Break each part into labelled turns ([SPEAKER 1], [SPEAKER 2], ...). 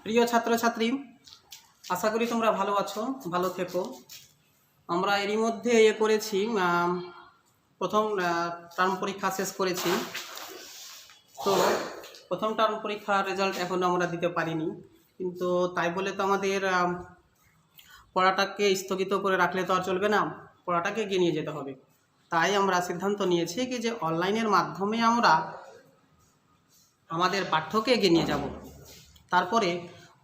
[SPEAKER 1] প্রিয় ছাত্রছাত্রী, আশা করি তোমরা ভালো আছো, ভালো থেকো। আমরা এরই মধ্যে করেছি, প্রথম টার্ম পরীক্ষা শেষ করেছি। তো প্রথম টার্ম পরীক্ষার রেজাল্ট এখনও আমরা দিতে পারিনি, কিন্তু তাই বলে তো আমাদের পড়াটাকে স্থগিত করে রাখলে তো আর চলবে না, পড়াটাকে এগিয়ে নিয়ে যেতে হবে। তাই আমরা সিদ্ধান্ত নিয়েছি কি যে অনলাইনের মাধ্যমে আমরা আমাদের পাঠ্যকে এগিয়ে নিয়ে যাব। তারপরে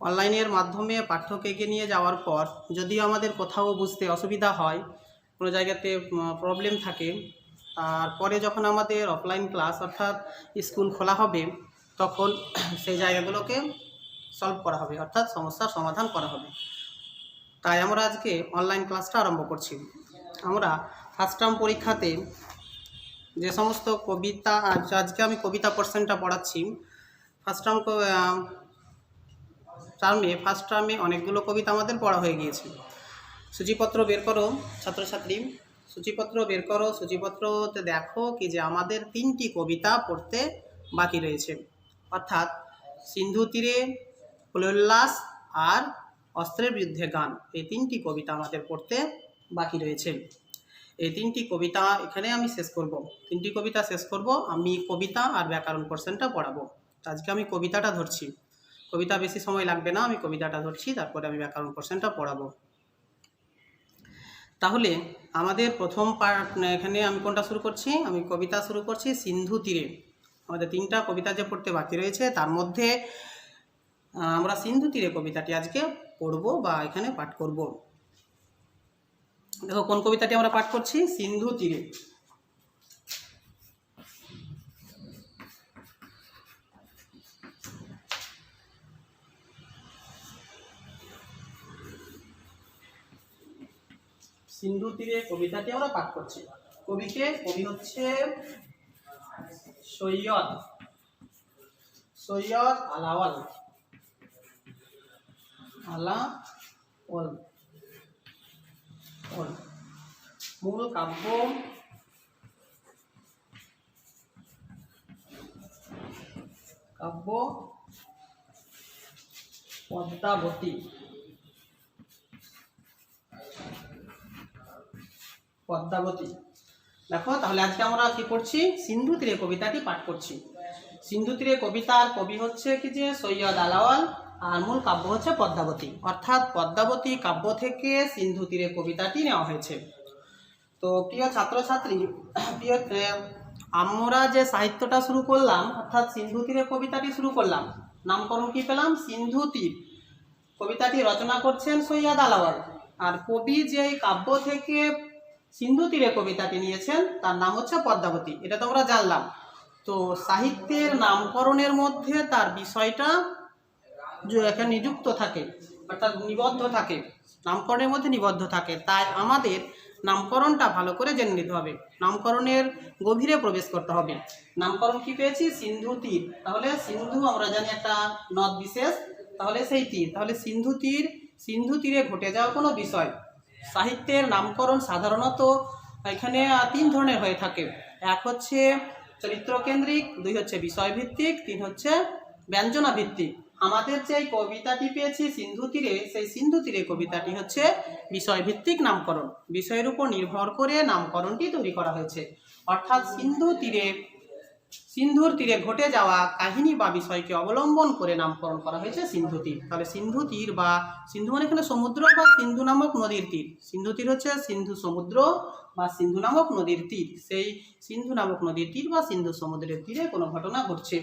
[SPEAKER 1] অনলাইনের মাধ্যমে পাঠ্যকে এগিয়ে নিয়ে যাওয়ার পর যদিও আমাদের কোথাও বুঝতে অসুবিধা হয়, কোনো জায়গাতে প্রবলেম থাকে, তারপরে যখন আমাদের অফলাইন ক্লাস অর্থাৎ স্কুল খোলা হবে তখন সেই জায়গাগুলোকে সলভ করা হবে, অর্থাৎ সমস্যার সমাধান করা হবে। তাই আমরা আজকে অনলাইন ক্লাসটা আরম্ভ করছি। আমরা ফার্স্ট টার্ম পরীক্ষাতে যে সমস্ত কবিতা, আজকে আমি কবিতা পোর্শনটা পড়াচ্ছি। ফার্স্ট টার্মে অনেকগুলো কবিতা আমাদের পড়া হয়ে গিয়েছে। সূচিপত্র বের করো ছাত্রছাত্রী, সূচিপত্র বের করো। সূচিপত্রতে দেখো কি যে আমাদের 3টি কবিতা পড়তে বাকি রয়েছে, অর্থাৎ সিন্ধু তীরে ফুলোল্লাস আর অস্ত্রের বিরুদ্ধে গান, এই 3টি কবিতা আমাদের পড়তে বাকি রয়েছে। এই 3টি কবিতা এখানে আমি শেষ করব, 3টি কবিতা শেষ করব। আমি কবিতা আর ব্যাকরণ পোর্শনটা পড়াবো। আজকে আমি কবিতাটা ধরছি, কবিতা বেশি সময় লাগবে না, আমি কবিতাটা ধরছি, তারপরে আমি ব্যাকরণ পোর্শনটা পড়াবো। তাহলে আমাদের প্রথম পার্ট, এখানে আমি কোনটা শুরু করছি, আমি কবিতা শুরু করছি সিন্ধু তীরে। আমাদের 3টা কবিতা যে পড়তে বাকি রয়েছে তার মধ্যে আমরা সিন্ধু তীরে কবিতাটি আজকে পড়ব বা এখানে পাঠ করব। দেখো কোন কবিতাটি আমরা পাঠ করছি, সিন্ধু তীরে। সিন্ধু তীরে কবিতাটি আমরা পাঠ করছি। কবি হচ্ছে সৈয়দ আলাওল। মূল কাব্য পদ্মাবতী। দেখো তাহলে আজকে আমরা কি করছি, সিন্ধু তীরে কবিতাটি পাঠ করছি। সিন্ধু তীরে কবিতার কবি হচ্ছে কি যে সৈয়দ আলাওল, আর মূল কাব্য হচ্ছে পদ্মাবতী, অর্থাৎ পদ্মাবতী কাব্য থেকে সিন্ধু তীরে কবিতাটি নেওয়া হয়েছে। তো প্রিয় ছাত্রছাত্রী, আমরা যে সাহিত্যটা শুরু করলাম, অর্থাৎ সিন্ধু তীরে কবিতাটি শুরু করলাম, নামকরণ কি পেলাম, সিন্ধু তীর। কবিতাটি রচনা করছেন সৈয়দ আলাওল, আর কবি যে কাব্য থেকে সিন্ধু তীরে কবিতাটি নিয়েছেন তার নাম হচ্ছে পদ্মাবতী। এটা তো আমরা জানলাম। তো সাহিত্যের নামকরণের মধ্যে তার বিষয়টা যে এখানে নিযুক্ত থাকে, অর্থাৎ নিবদ্ধ থাকে, নামকরণের মধ্যে নিবদ্ধ থাকে। তাই আমাদের নামকরণটা ভালো করে জেনে নিতে হবে, নামকরণের গভীরে প্রবেশ করতে হবে। নামকরণ কি পেয়েছি, সিন্ধু তীর। তাহলে সিন্ধু আমরা জানি একটা নদ বিশেষ, তাহলে সেই তীর, তাহলে সিন্ধু তীরে ঘটে যাওয়া কোনো বিষয়। সাহিত্যের নামকরণ সাধারণত এখানে 3 ধরনের হয়ে থাকে। এক হচ্ছে চরিত্রকেন্দ্রিক, 2 হচ্ছে বিষয়ভিত্তিক, 3 হচ্ছে ব্যঞ্জনা ভিত্তিক। আমাদের যে কবিতাটি পেয়েছি সিন্ধু তীরে, সেই সিন্ধু তীরে কবিতাটি হচ্ছে বিষয়ভিত্তিক নামকরণ, বিষয়ের উপর নির্ভর করে নামকরণটি তৈরি করা হয়েছে। অর্থাৎ সিন্ধুর তীরে ঘটে যাওয়া কাহিনী বা বিষয়কে অবলম্বন করে নামকরণ করা হয়েছে সিন্ধু তীর। তাহলে সিন্ধু তীর বা সিন্ধু মানে এখানে সমুদ্র বা সিন্ধু নামক নদীর তীর। সিন্ধু তীর হচ্ছে সিন্ধু সমুদ্র বা সিন্ধু নামক নদীর তীর। সেই সিন্ধু নামক নদীর তীর বা সিন্ধু সমুদ্রের তীরে কোনো ঘটনা ঘটছে।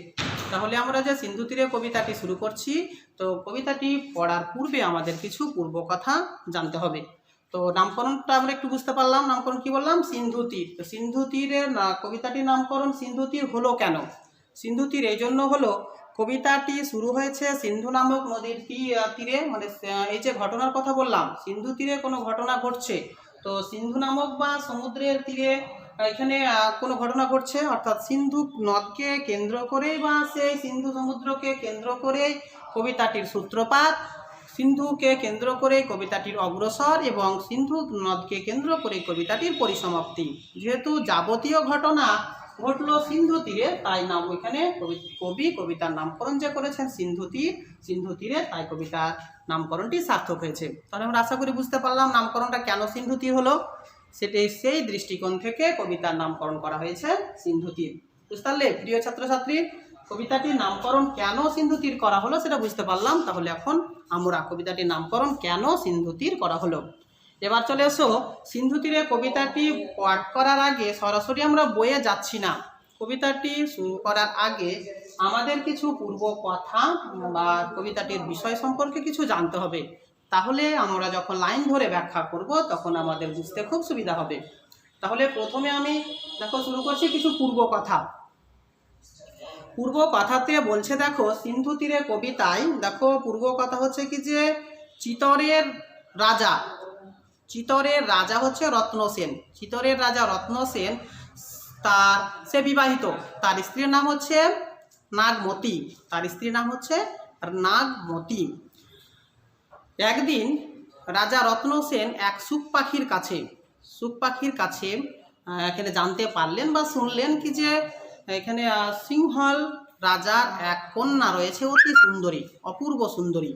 [SPEAKER 1] তাহলে আমরা যে সিন্ধু তীরে কবিতাটি শুরু করছি, তো কবিতাটি পড়ার পূর্বে আমাদের কিছু পূর্ব কথা জানতে হবে। তো নামকরণটা আমরা একটু বুঝতে পারলাম, নামকরণ কি বললাম, সিন্ধু তীর। তো সিন্ধু তীরের কবিতাটির নামকরণ সিন্ধু তীর হলো কেন, সিন্ধু তীর এই জন্য হলো, কবিতাটি শুরু হয়েছে সিন্ধু নামক নদীর তীরে, মানে এই যে ঘটনার কথা বললাম, সিন্ধু তীরে কোনো ঘটনা ঘটছে, তো সিন্ধু নামক বা সমুদ্রের তীরে এখানে কোনো ঘটনা ঘটছে, অর্থাৎ সিন্ধু নদকে কেন্দ্র করে বা সেই সিন্ধু সমুদ্রকে কেন্দ্র করে কবিতাটির সূত্রপাত, সিন্ধুকে কেন্দ্র করে কবিতাটির অগ্রসর এবং সিন্ধু নদকে কেন্দ্র করে কবিতাটির পরিসমাপ্তি। যেহেতু যাবতীয় ঘটনা ঘটলো সিন্ধু তীরে, তাই নাম ওইখানে কবি কবিতার নামকরণ যে করেছেন সিন্ধু তীরে, তাই কবিতার নামকরণটি সার্থক হয়েছে। তাহলে আমরা আশা করি বুঝতে পারলাম নামকরণটা কেন সিন্ধু তীর হলো। সেটাই সেই দৃষ্টিকোণ থেকে কবিতার নামকরণ করা হয়েছে সিন্ধু তীর। বুঝতে পারলে প্রিয় ছাত্রছাত্রী, কবিতাটির নামকরণ কেন সিন্ধু তীর করা হলো সেটা বুঝতে পারলাম। তাহলে এখন আমরা কবিতাটির নামকরণ কেন সিন্ধু তীর করা হলো। এবার চলে এসো, সিন্ধু তীরে কবিতাটি পাঠ করার আগে সরাসরি আমরা বইয়ে যাচ্ছি না। কবিতাটি শুরু করার আগে আমাদের কিছু পূর্ব কথা বা কবিতাটির বিষয় সম্পর্কে কিছু জানতে হবে। তাহলে আমরা যখন লাইন ধরে ব্যাখ্যা করব তখন আমাদের বুঝতে খুব সুবিধা হবে। তাহলে প্রথমে আমি দেখো শুরু করছি কিছু পূর্ব কথা। পূর্ব কথাতে বলছে দেখো, সিন্ধু তীরে কবিতায় দেখো পূর্ব কথা হচ্ছে কি যে চিতরের রাজা হচ্ছে রত্নসেন। চিতরের রাজা রত্নসেন সে বিবাহিত, তার স্ত্রীর নাম হচ্ছে নাগমতি। একদিন রাজা রত্নসেন এক সুখ পাখির কাছে এখানে জানতে পারলেন বা শুনলেন কি যে এখানে সিংহল রাজার এক কন্যা রয়েছে, অতি সুন্দরী, অপূর্ব সুন্দরী,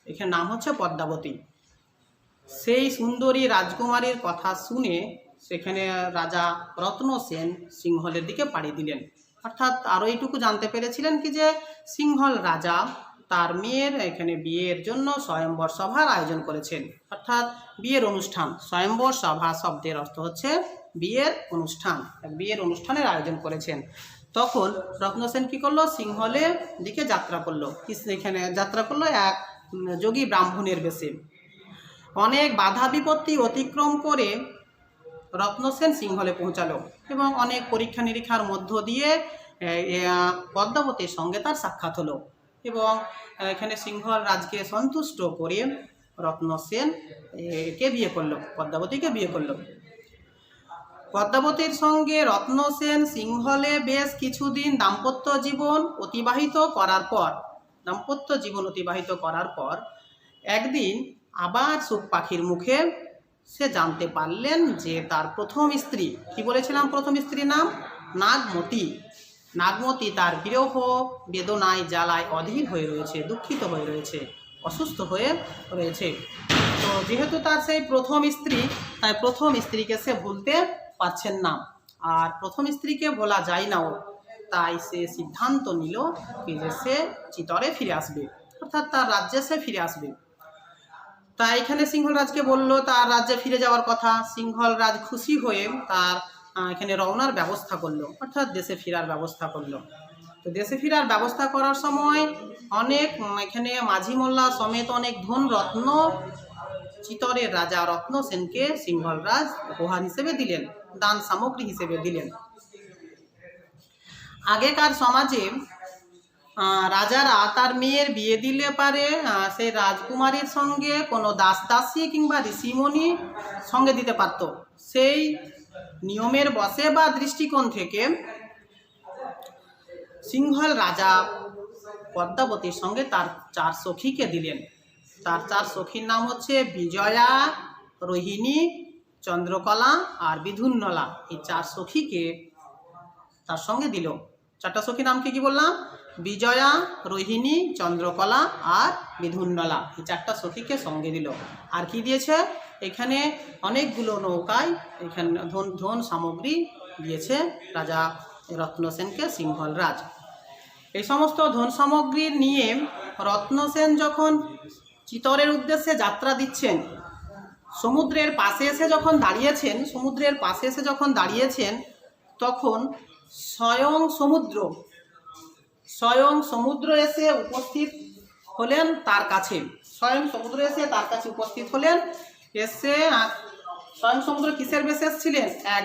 [SPEAKER 1] এখানে নাম হচ্ছে পদ্মাবতী। সেই সুন্দরী রাজকুমারীর কথা শুনে সেখানে রাজা রত্নসেন সিংহলের দিকে পাড়ি দিলেন। অর্থাৎ আরও এইটুকু জানতে পেরেছিলেন কি যে সিংহল রাজা তার মেয়ের এখানে বিয়ের জন্য স্বয়ম্বর সভার আয়োজন করেছেন, অর্থাৎ বিয়ের অনুষ্ঠান। স্বয়ম্বর সভা শব্দের অর্থ হচ্ছে বিয়ের অনুষ্ঠানের আয়োজন করেছেন। তখন রত্নসেন কি করলো, সিংহলের দিকে যাত্রা করলো। এখানে যাত্রা করলো এক যোগী ব্রাহ্মণের বেশে। অনেক বাধা বিপত্তি অতিক্রম করে রত্নসেন সিংহলে পৌঁছালো এবং অনেক পরীক্ষা নিরীক্ষার মধ্য দিয়ে পদ্মাবতীর সঙ্গে তার সাক্ষাৎ হলো এবং এখানে সিংহল রাজকে সন্তুষ্ট করে রত্নসেন পদ্মাবতীকে বিয়ে করলো। পদ্মাবতীর সঙ্গে রত্নসেন সিংহলে বেশ কিছুদিন দাম্পত্য জীবন অতিবাহিত করার পর একদিন আবার সুখ পাখির মুখে সে জানতে পারলেন যে তার প্রথম স্ত্রী, কি বলেছিলাম প্রথম স্ত্রীর নাম নাগমতি তার বিরহ বেদনায় জ্বালায় অধীর হয়ে রয়েছে, দুঃখিত হয়ে রয়েছে, অসুস্থ হয়ে রয়েছে। তো যেহেতু তার সেই প্রথম স্ত্রী, তাই প্রথম স্ত্রীকে সে ভুলতে পারছেন না, আর প্রথম স্ত্রীকে ভোলা যায় নাও, তাই সে সিদ্ধান্ত নিল যে সে চিতরে ফিরে আসবে, অর্থাৎ তার রাজ্যে সে ফিরে আসবে। তাই এখানে সিংহল রাজকে বলল তার রাজ্যে ফিরে যাওয়ার কথা। সিংহল রাজ খুশি হয়ে তার এখানে রওনার ব্যবস্থা করলো, অর্থাৎ দেশে ফেরার ব্যবস্থা করলো। তো দেশে ফেরার ব্যবস্থা করার সময় অনেক এখানে মাঝি মোল্লা সমেত অনেক ধন রত্ন চিতরের রাজা রত্নসেনকে সিংহল রাজ উপহার হিসেবে দিলেন, দান সামগ্রী হিসেবে দিলেন। আগেকার সমাজে রাজারা তার মেয়ের বিয়ে দিলে পারে সেই রাজকুমারীর সঙ্গে কোনো দাসী কিংবা ঋষিমণি সঙ্গে দিতে পারত। সেই নিয়মের বশে বা দৃষ্টিকোণ থেকে সিংহল রাজা পদ্মাবতীর সঙ্গে তার 4 সখীকে দিলেন। তার 4 সখীর নাম হচ্ছে বিজয়া, রোহিণী, চন্দ্রকলা আর বিধুন্নলা। এই 4 সখীকে তার সঙ্গে দিল। 4টা সখীর নাম কি বললাম? বিজয়া, রোহিণী, চন্দ্রকলা আর বিধুন্নলা। এই 4টা সখীকে সঙ্গে দিল। আর কি দিয়েছে? এখানে অনেকগুলো নৌকায় এখানে ধন সামগ্রী দিয়েছে রাজা রত্নসেনকে সিংহল রাজ। এই সমস্ত ধন সামগ্রী নিয়ে রত্নসেন যখন চিতরের উদ্দেশ্যে যাত্রা দিচ্ছেন, সমুদ্রের পাশে এসে যখন দাঁড়িয়েছেন তখন স্বয়ং সমুদ্র এসে উপস্থিত হলেন তার কাছে। স্বয়ং সমুদ্র কিসের বেশে এসেছিলেন? এক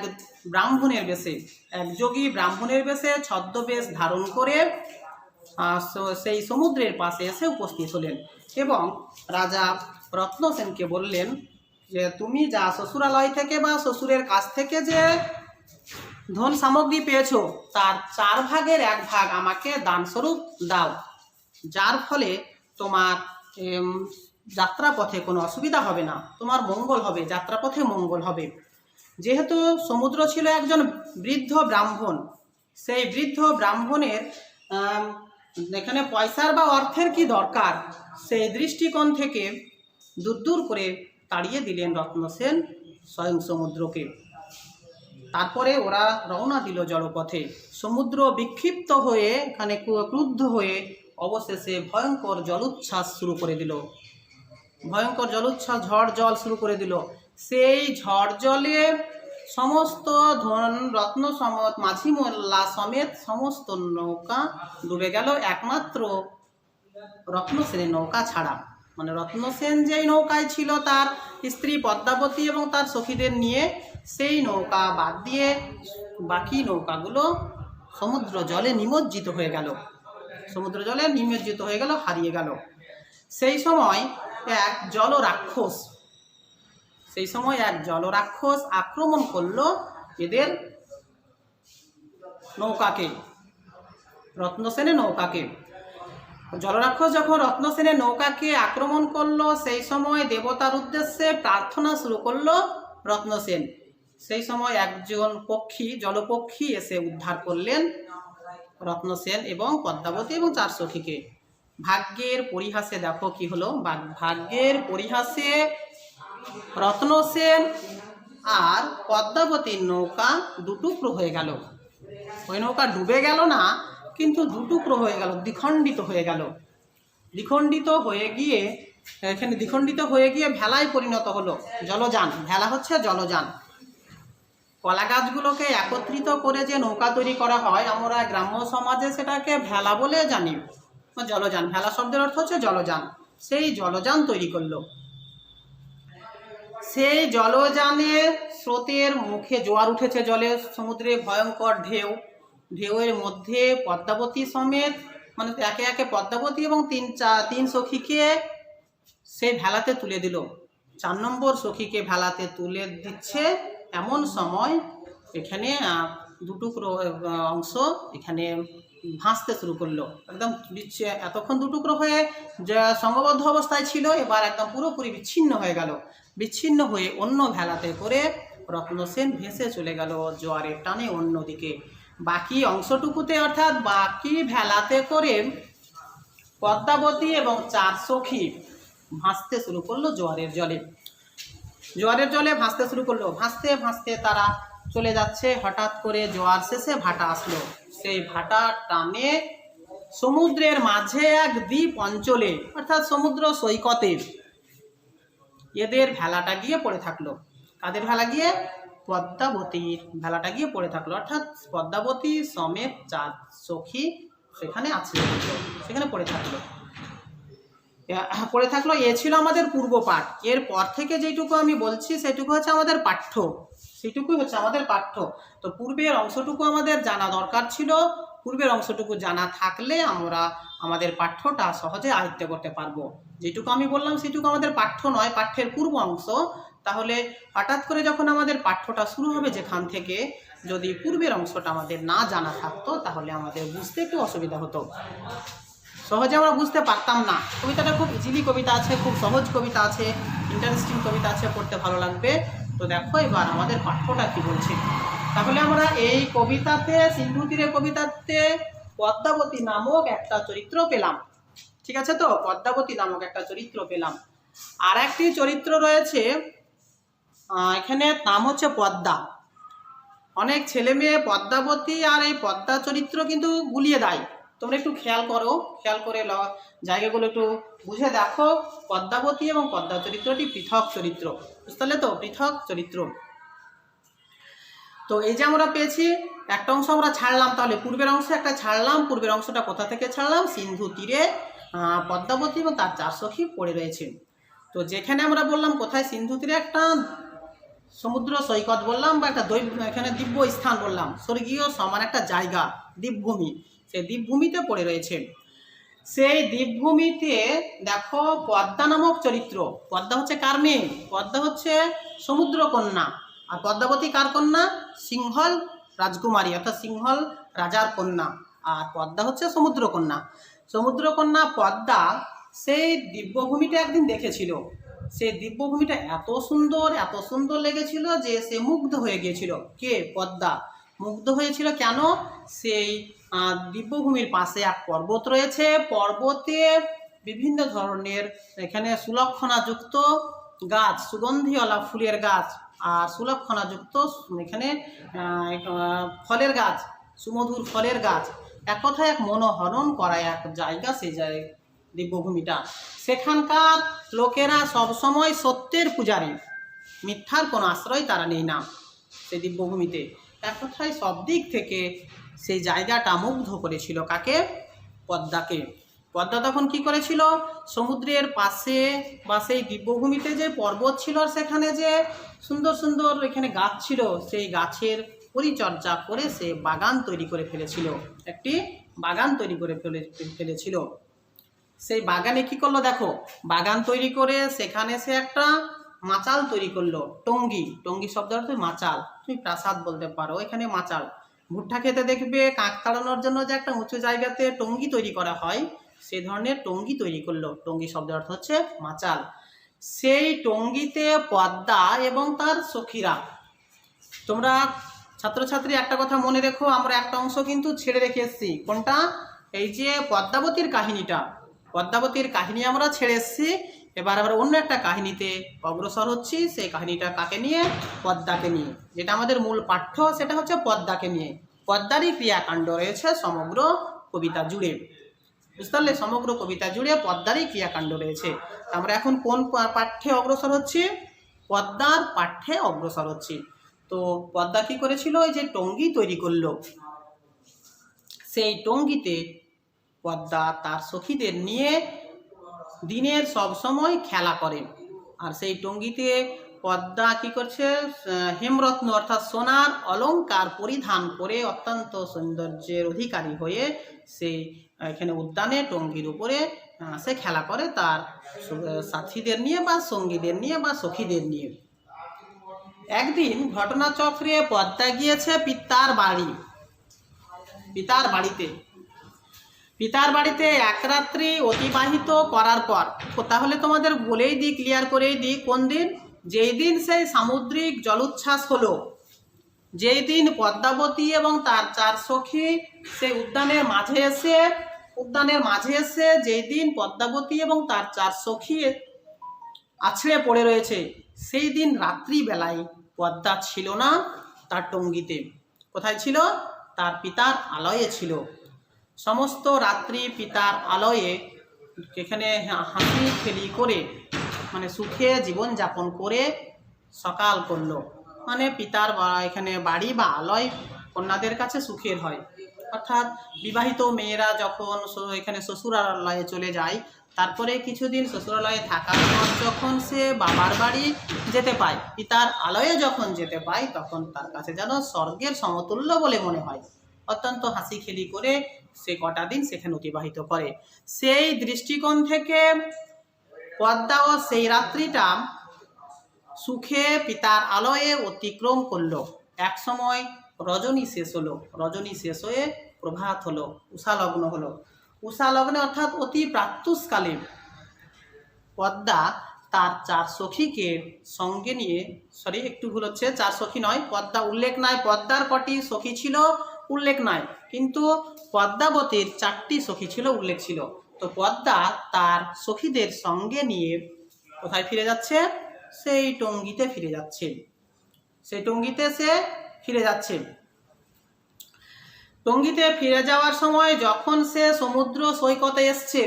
[SPEAKER 1] ব্রাহ্মণের বেশে, এক যোগী ব্রাহ্মণের বেশে ছদ্মবেশ ধারণ করে সেই সমুদ্রের পাশে এসে উপস্থিত হলেন এবং রাজা রত্নসেনকে বললেন যে তুমি যা শ্বশুরালয় থেকে বা শ্বশুরের কাছ থেকে যে ধন সামগ্রী পেয়েছো তার 4 ভাগের 1 ভাগ আমাকে দানস্বরূপ দাও, যার ফলে তোমার যাত্রাপথে কোনো অসুবিধা হবে না, তোমার মঙ্গল হবে, যাত্রাপথে মঙ্গল হবে। যেহেতু সমুদ্র ছিল একজন বৃদ্ধ ব্রাহ্মণ সেই বৃদ্ধ ব্রাহ্মণের এখানে পয়সার বা অর্থের কি দরকার, সেই দৃষ্টিকোণ থেকে দূর দূর করে তাড়িয়ে দিলেন রত্নসেন স্বয়ং সমুদ্রকে। তারপরে ওরা রওনা দিল জলপথে। সমুদ্র বিক্ষিপ্ত হয়ে এখানে ক্রুদ্ধ হয়ে অবশেষে ভয়ঙ্কর জলোচ্ছ্বাস শুরু করে দিল। ভয়ঙ্কর জলোচ্ছ্বাস, ঝড় জল শুরু করে দিল। সেই ঝড় জলে সমস্ত ধন রত্ন সমেত মাঝি মোল্লা সমেত সমস্ত নৌকা ডুবে গেল, একমাত্র রত্নসেনের নৌকা ছাড়া। মানে রত্নসেন যেই নৌকায় ছিল তার স্ত্রী পদ্মাবতী এবং তার সখীদের নিয়ে, সেই নৌকা বাদ দিয়ে বাকি নৌকাগুলো সমুদ্র জলে নিমজ্জিত হয়ে গেল। সমুদ্র জলে নিমজ্জিত হয়ে গেল, হারিয়ে গেল। সেই সময় এক জলরাক্ষস আক্রমণ করলো এদের নৌকাকে, রত্নসেনের নৌকাকে। জলরাক্ষস যখন রত্নসেনের নৌকাকে আক্রমণ করলো, সেই সময় দেবতার উদ্দেশ্যে প্রার্থনা শুরু করলো রত্নসেন। সেই সময় একজন পক্ষী, জলপক্ষী এসে উদ্ধার করলেন রত্নসেন এবং পদ্মাবতী এবং চার সখীকে। ভাগ্যের পরিহাসে দেখো কি হলো, ভাগ্যের পরিহাসে রত্নসেন আর পদ্মাবতীর নৌকা দুটুকরো হয়ে গেল। ওই নৌকা ডুবে গেল না, কিন্তু দুটুকরো হয়ে গেল, দ্বিখণ্ডিত হয়ে গেল। দ্বিখণ্ডিত হয়ে গিয়ে ভেলায় পরিণত হলো। জলযান, ভেলা হচ্ছে জলযান। কলা গাছগুলোকে একত্রিত করে যে নৌকা তৈরি করা হয়, আমরা গ্রাম্য সমাজে সেটাকে ভেলা বলে জানি। জলযান, ভেলা শব্দের অর্থ হচ্ছে জলযান। সেই জলযান তৈরি করলো। সেই জলযানের স্রোতের মুখে জোয়ার উঠেছে, জলে সমুদ্রে ভয়ঙ্কর ঢেউ। ঢেউয়ের মধ্যে পদ্মাবতী সমেত, মানে একে একে পদ্মাবতী এবং তিন সখীকে সেই ভেলাতে তুলে দিল। 4 নম্বর সখীকে ভেলাতে তুলে দিচ্ছে, এমন সময় এখানে দুটুকরো অংশ এখানে ভাসতে শুরু করলো। একদম এতক্ষণ দুটুকরো হয়ে যা সংঘবদ্ধ অবস্থায় ছিল, এবার একদম পুরোপুরি বিচ্ছিন্ন হয়ে গেল। বিচ্ছিন্ন হয়ে অন্য ভেলাতে করে রত্নসেন ভেসে চলে গেল জোয়ারের টানে অন্যদিকে। বাকি অংশটুকুতে, অর্থাৎ বাকি ভেলাতে করে পদ্মাবতী এবং 4 সখী ভাসতে শুরু করলো জোয়ারের জলে। জোয়ারের জলে ভাসতে শুরু করলো। ভাসতে ভাসতে তারা চলে যাচ্ছে। হঠাৎ করে জোয়ার শেষে ভাটা আসলো। সেই ভাটা টানে সমুদ্রের মাঝে এক দ্বীপ অঞ্চলে, অর্থাৎ সমুদ্র সৈকতে এদের ভেলাটা গিয়ে পড়ে থাকলো। কাদের ভেলা গিয়ে? পদ্মাবতীর ভেলাটা গিয়ে পড়ে থাকলো। অর্থাৎ পদ্মাবতী সমেত 4 সখী সেখানে আছে, সেখানে পড়ে থাকলো। এ ছিল আমাদের পূর্ব পাঠ। এরপর থেকে যেটুকু আমি বলছি সেটুকু হচ্ছে আমাদের পাঠ্য, সেটুকুই হচ্ছে আমাদের পাঠ্য। তো পূর্বের অংশটুকু আমাদের জানা দরকার ছিল। পূর্বের অংশটুকু জানা থাকলে আমরা আমাদের পাঠ্যটা সহজে আয়ত্ত করতে পারবো। যেটুকু আমি বললাম সেটুকু আমাদের পাঠ্য নয়, পাঠ্যের পূর্ব অংশ। তাহলে হঠাৎ করে যখন আমাদের পাঠ্যটা শুরু হবে যেখান থেকে, যদি পূর্বের অংশটা আমাদের না জানা থাকতো তাহলে আমাদের বুঝতে একটু অসুবিধা হতো, সহজে আমরা বুঝতে পারতাম না। কবিতাটা খুব ইজিলি কবিতা আছে, খুব সহজ কবিতা আছে, ইন্টারেস্টিং কবিতা আছে, পড়তে ভালো লাগবে। তো দেখো এবার আমাদের পাঠ্যটা কি বলছে। তাহলে আমরা এই কবিতাতে, সিন্ধু তীরে কবিতাতে পদ্মাবতী নামক একটা চরিত্র পেলাম। ঠিক আছে, তো পদ্মাবতী নামক একটা চরিত্র পেলাম। আর একটি চরিত্র রয়েছে এখানে, নাম হচ্ছে পদ্মা। অনেক ছেলে মেয়ে পদ্মাবতী আর এই পদ্মা চরিত্র কিন্তু গুলিয়ে দেয়। তোমরা একটু খেয়াল করো, খেয়াল করে জায়গাগুলো একটু বুঝে দেখো। পদ্মাবতী এবং পদ্মা চরিত্রটি পৃথক চরিত্র, বুঝতে পারলে তো? পৃথক চরিত্র। তো এই যে আমরা পেয়েছি, একটা অংশ আমরা ছাড়লাম, তাহলে পূর্বের অংশ একটা ছাড়লাম। পূর্বের অংশটা কোথা থেকে ছাড়লাম? সিন্ধু তীরে পদ্মাবতী এবং তার 4 সখী পড়ে রয়েছে। তো যেখানে আমরা বললাম কোথায়, সিন্ধু তীরে একটা সমুদ্র সৈকত বললাম, বা একটা এখানে দিব্য স্থান বললাম, স্বর্গীয় সমান একটা জায়গা, দ্বীপভূমি। সেই দ্বীপভূমিতে পড়ে রয়েছে। সেই দ্বীপভূমিতে দেখো পদ্মা নামক চরিত্র। পদ্মা হচ্ছে কার মেয়ে? পদ্মা হচ্ছে সমুদ্র কন্যা। আর পদ্মাবতী কার কন্যা? সিংহল রাজকুমারী, অর্থাৎ সিংহল রাজার কন্যা। আর পদ্মা হচ্ছে সমুদ্র কন্যা। সমুদ্র কন্যা পদ্মা সেই দিব্যভূমিটা একদিন দেখেছিল। সেই দিব্যভূমিটা এত সুন্দর লেগেছিল যে সে মুগ্ধ হয়ে গিয়েছিল। কে? পদ্মা মুগ্ধ হয়েছিল কেন? সেই দিব্যভূমির পাশে এক পর্বত রয়েছে, পর্বতে বিভিন্ন ধরনের এখানে সুলক্ষণাযুক্ত গাছ, সুগন্ধিওয়ালা ফুলের গাছ আর সুলক্ষণাযুক্ত এখানে ফলের গাছ, সুমধুর ফলের গাছ, এক কথায় এক মনোহরণ করা এক জায়গা। সেই জায়গায় দিব্যভূমিটা, সেখানকার লোকেরা সবসময় সত্যের পূজারী, মিথ্যার কোনো আশ্রয় তারা নেই না সেই দিব্যভূমিতে। এক কথায় সব দিক থেকে সেই জায়গাটা মুগ্ধ করেছিল কাকে? পদ্মাকে। পদ্মা তখন কি করেছিল? সমুদ্রের পাশে বা সেই দিব্যভূমিতে যে পর্বত ছিল, সেখানে যে সুন্দর সুন্দর এখানে গাছ ছিল, সেই গাছের পরিচর্যা করে সে বাগান তৈরি করে ফেলেছিল, একটি বাগান তৈরি করে ফেলেছিল। সেই বাগানে কি করলো দেখো, বাগান তৈরি করে সেখানে সে একটা মাচাল তৈরি করলো। টঙ্গী, টঙ্গী শব্দ অর্থ মাচাল, তুমি প্রাসাদ বলতে পারো, এখানে মাচাল। ভুট্টা খেতে দেখবে কাক তাড়ানোর জন্য যে একটা উঁচু জায়গাতে টঙ্গী তৈরি করা হয়, সেই ধরনের টঙ্গী তৈরি করলো। টঙ্গী শব্দের অর্থ হচ্ছে মাচাল। সেই টঙ্গীতে পদ্মা এবং তার সখীরা, তোমরা ছাত্রছাত্রী একটা কথা মনে রেখো, আমরা একটা অংশ কিন্তু ছেড়ে রেখে এসেছি। কোনটা? এই যে পদ্মাবতীর কাহিনীটা, পদ্মাবতীর কাহিনী আমরা ছেড়ে এসেছি। এবার আমরা অন্য একটা কাহিনীতে অগ্রসর হচ্ছি। সেই কাহিনীটা কাকে নিয়ে? পদ্মাকে নিয়ে। যেটা আমাদের মূল পাঠ্য, সেটা হচ্ছে পদ্মাকে নিয়ে। পদ্মারই ক্রিয়াকাণ্ড রয়েছে সমগ্র কবিতা জুড়ে, বুঝতে পারলে? সমগ্র কবিতা জুড়ে পদ্মারই ক্রিয়াকাণ্ড রয়েছে। আমরা এখন কোন পাঠ্যে অগ্রসর হচ্ছি? পদ্মার পাঠ্যে অগ্রসর হচ্ছি। তো পদ্মা কি করেছিল? ওই যে টঙ্গী তৈরি করলো, সেই টঙ্গীতে পদ্মা তার সখীদের নিয়ে দিনের সব সময় খেলা করে। আর সেই টঙ্গীতে পদ্মা কি করছে? হেমরত্ন অর্থাৎ সোনার অলংকার পরিধান করে অত্যন্ত সৌন্দর্যের অধিকারী হয়ে সেই এখানে উদ্যানে টঙ্গীর উপরে সে খেলা করে তার সাথীদের নিয়ে বা সঙ্গীদের নিয়ে বা সখীদের নিয়ে। একদিন ঘটনাচক্রে পদ্মা গিয়েছে পিতার বাড়ি, পিতার বাড়িতে এক রাত্রি অতিবাহিত করার পর, তাহলে তোমাদের বলেই দিই, ক্লিয়ার করেই দিই, কোন দিন? যেই দিন সেই সামুদ্রিক জলোচ্ছ্বাস হলো, যেই দিন পদ্মাবতী এবং তার চার সখী সেই উদ্যানের মাঝে এসে যেই দিন পদ্মাবতী এবং তার চার সখী আছড়ে পড়ে রয়েছে, সেই দিন রাত্রিবেলায় পদ্মা ছিল না তার টঙ্গীতে। কোথায় ছিল? তার পিতার আলয়ে ছিল। সমস্ত রাত্রি পিতার আলয়ে এখানে হাসি খেলি করে, মানে সুখে জীবনযাপন করে সকাল করলো। মানে পিতার এখানে বাড়ি বা আলয় কন্যাদের কাছে সুখের হয়। অর্থাৎ বিবাহিত মেয়েরা যখন এখানে শ্বশুরালয়ে চলে যায়, তারপরে কিছুদিন শ্বশুরালয়ে থাকার পর যখন সে বাবার বাড়ি যেতে পায়, পিতার আলয়ে যখন যেতে পায়, তখন তার কাছে যেন স্বর্গের সমতুল্য বলে মনে হয়। অত্যন্ত হাসি খেলি করে সে কটা দিন সেখানে অতিবাহিত করে। সেই দৃষ্টিকোণ থেকে পদ্মাও সেই রাত্রিটা সুখে পিতার আলয়ে অতিক্রম করলো। এক সময় রজনী শেষ হলো, রজনী শেষ হয়ে প্রভাত হলো, উষালগ্ন হলো। উষালগ্নে অর্থাৎ অতি প্রাত্যুষকালে পদ্মা তার চার সখীকে সঙ্গে নিয়ে, একটু ভুল হচ্ছে, চার সখী নয়, পদ্মা উল্লেখ নাই, পদ্মার কটি সখী ছিল উল্লেখ নাই, কিন্তু পদ্মাবতীর চারটি সখী ছিল উল্লেখ ছিল। তো পদ্মা তার সখীদের সঙ্গে নিয়ে কোথায় ফিরে যাচ্ছে? সেই টঙ্গীতে ফিরে যাচ্ছে, সেই টঙ্গীতে সে ফিরে যাচ্ছে। টঙ্গীতে ফিরে যাওয়ার সময় যখন সে সমুদ্র সৈকতে এসছে,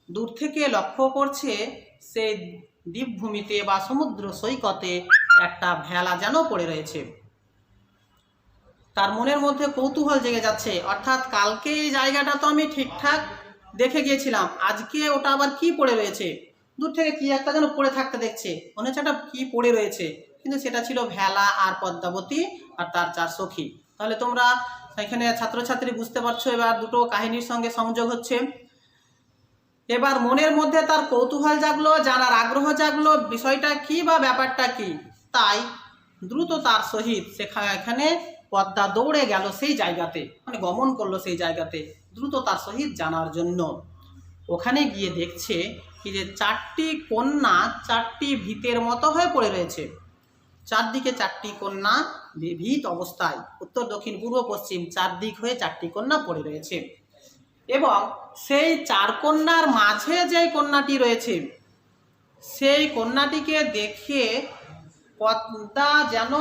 [SPEAKER 1] দূর থেকে লক্ষ্য করছে সেই দ্বীপভূমিতে বা সমুদ্র সৈকতে একটা ভেলা যেন পড়ে রয়েছে। তার মনের মধ্যে কৌতূহল জেগে যাচ্ছে, অর্থাৎ কালকে এই জায়গাটা তো আমি ঠিকঠাক দেখে গিয়েছিলাম, আজকে ওটা আবার কি পড়ে রয়েছে? দূর থেকে কি একটা যেন পড়ে থাকতে দেখছে, মনে হচ্ছে একটা কি পড়ে রয়েছে, কিন্তু সেটা ছিল ভেলা আর পদ্মাবতী আর তার চার সখী। তাহলে তোমরা এখানে ছাত্রছাত্রী বুঝতে পারছো, এবার দুটো কাহিনীর সঙ্গে সংযোগ হচ্ছে। এবার মনের মধ্যে তার কৌতূহল জাগলো, জানার আগ্রহ জাগলো, বিষয়টা কি বা ব্যাপারটা কি। তাই দ্রুত তার সহিত এখানে পদ্মা দৌড়ে গেল সেই জায়গাতে, মানে গমন করলো সেই জায়গাতে দ্রুত তার সহিত জানার জন্য। ওখানে গিয়ে দেখছে কি যে চারটি কন্যা চারটি ভিতের মতো হয়ে পড়ে রয়েছে, চারদিকে চারটি কন্যা বিবিধ অবস্থায় উত্তর দক্ষিণ পূর্ব পশ্চিম 4 দিক হয়ে 4টি কন্যা পড়ে রয়েছে এবং সেই 4 কন্যার মাঝে যে কন্যাটি রয়েছে সেই কন্যাটিকে দেখে পদ্মা যেন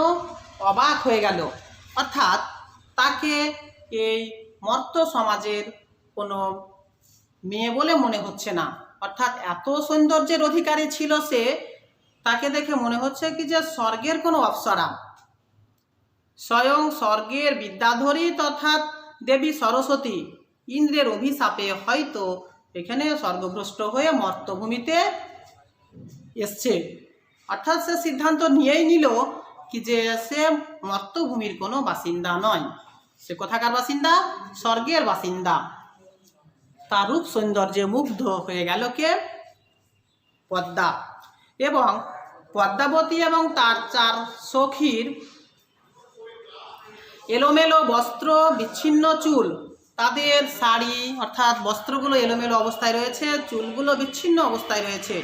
[SPEAKER 1] অবাক হয়ে গেল। অর্থাৎ তাকে এই মর্ত্য সমাজের কোনো মেয়ে বলে মনে হচ্ছে না, অর্থাৎ এত সৌন্দর্যের অধিকারী ছিল সে, তাকে দেখে মনে হচ্ছে কি যে স্বর্গের কোনো অপ্সরা, স্বয়ং স্বর্গের বিদ্যাধরী তথা দেবী সরস্বতী ইন্দ্রের অভিশাপে হয়তো এখানে স্বর্গভ্রষ্ট হয়ে মর্ত্যভূমিতে এসছে। অর্থাৎ সে সিদ্ধান্ত নিয়েই নিল কি যে সে মর্ত্যভূমির কোনো বাসিন্দা নয়, সে কোথাকার বাসিন্দা? স্বর্গের বাসিন্দা। তার রূপ সৌন্দর্যে মুগ্ধ হয়ে গেল কে? পদ্মা। এবং পদ্মাবতী এবং তার 4 সখীর এলোমেলো বস্ত্র, বিচ্ছিন্ন চুল, তাদের শাড়ি অর্থাৎ বস্ত্রগুলো এলোমেলো অবস্থায় রয়েছে, চুলগুলো বিচ্ছিন্ন অবস্থায় রয়েছে,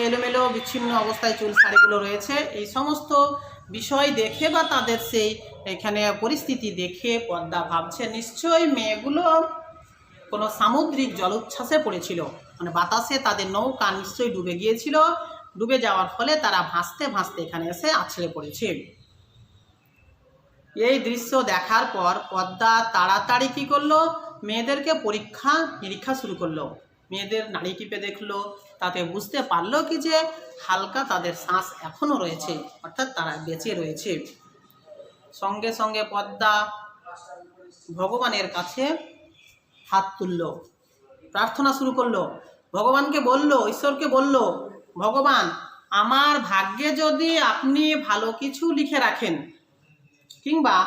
[SPEAKER 1] এলোমেলো বিচ্ছিন্ন অবস্থায় চুল শাড়িগুলো রয়েছে। এই সমস্ত বিষয় দেখে বা তাদের সেই এখানে পরিস্থিতি দেখে পদ্মা ভাবছে নিশ্চয়ই মেয়েগুলো কোনো সামুদ্রিক জলোচ্ছ্বাসে পড়েছিল, মানে বাতাসে তাদের নৌকা নিশ্চয়ই ডুবে গিয়েছিল, ডুবে যাওয়ার ফলে তারা ভাসতে ভাসতে এখানে এসে আছড়ে পড়েছে। এই দৃশ্য দেখার পর পদ্মা তাড়াতাড়ি কী করলো? মেয়েদেরকে পরীক্ষা নিরীক্ষা শুরু করলো। মেয়েদের নাড়ি টিপে দেখলো, তাতে বুঝতে পারলো কি যে হালকা তাদের শ্বাস এখনও রয়েছে, অর্থাৎ তারা বেঁচে রয়েছে। সঙ্গে সঙ্গে পদ্মা ভগবানের কাছে হাত তুলল, প্রার্থনা শুরু করলো, ভগবানকে বলল, ঈশ্বরকে বলল, ভগবান আমার ভাগ্যে যদি আপনি ভালো কিছু লিখে রাখেন কিংবা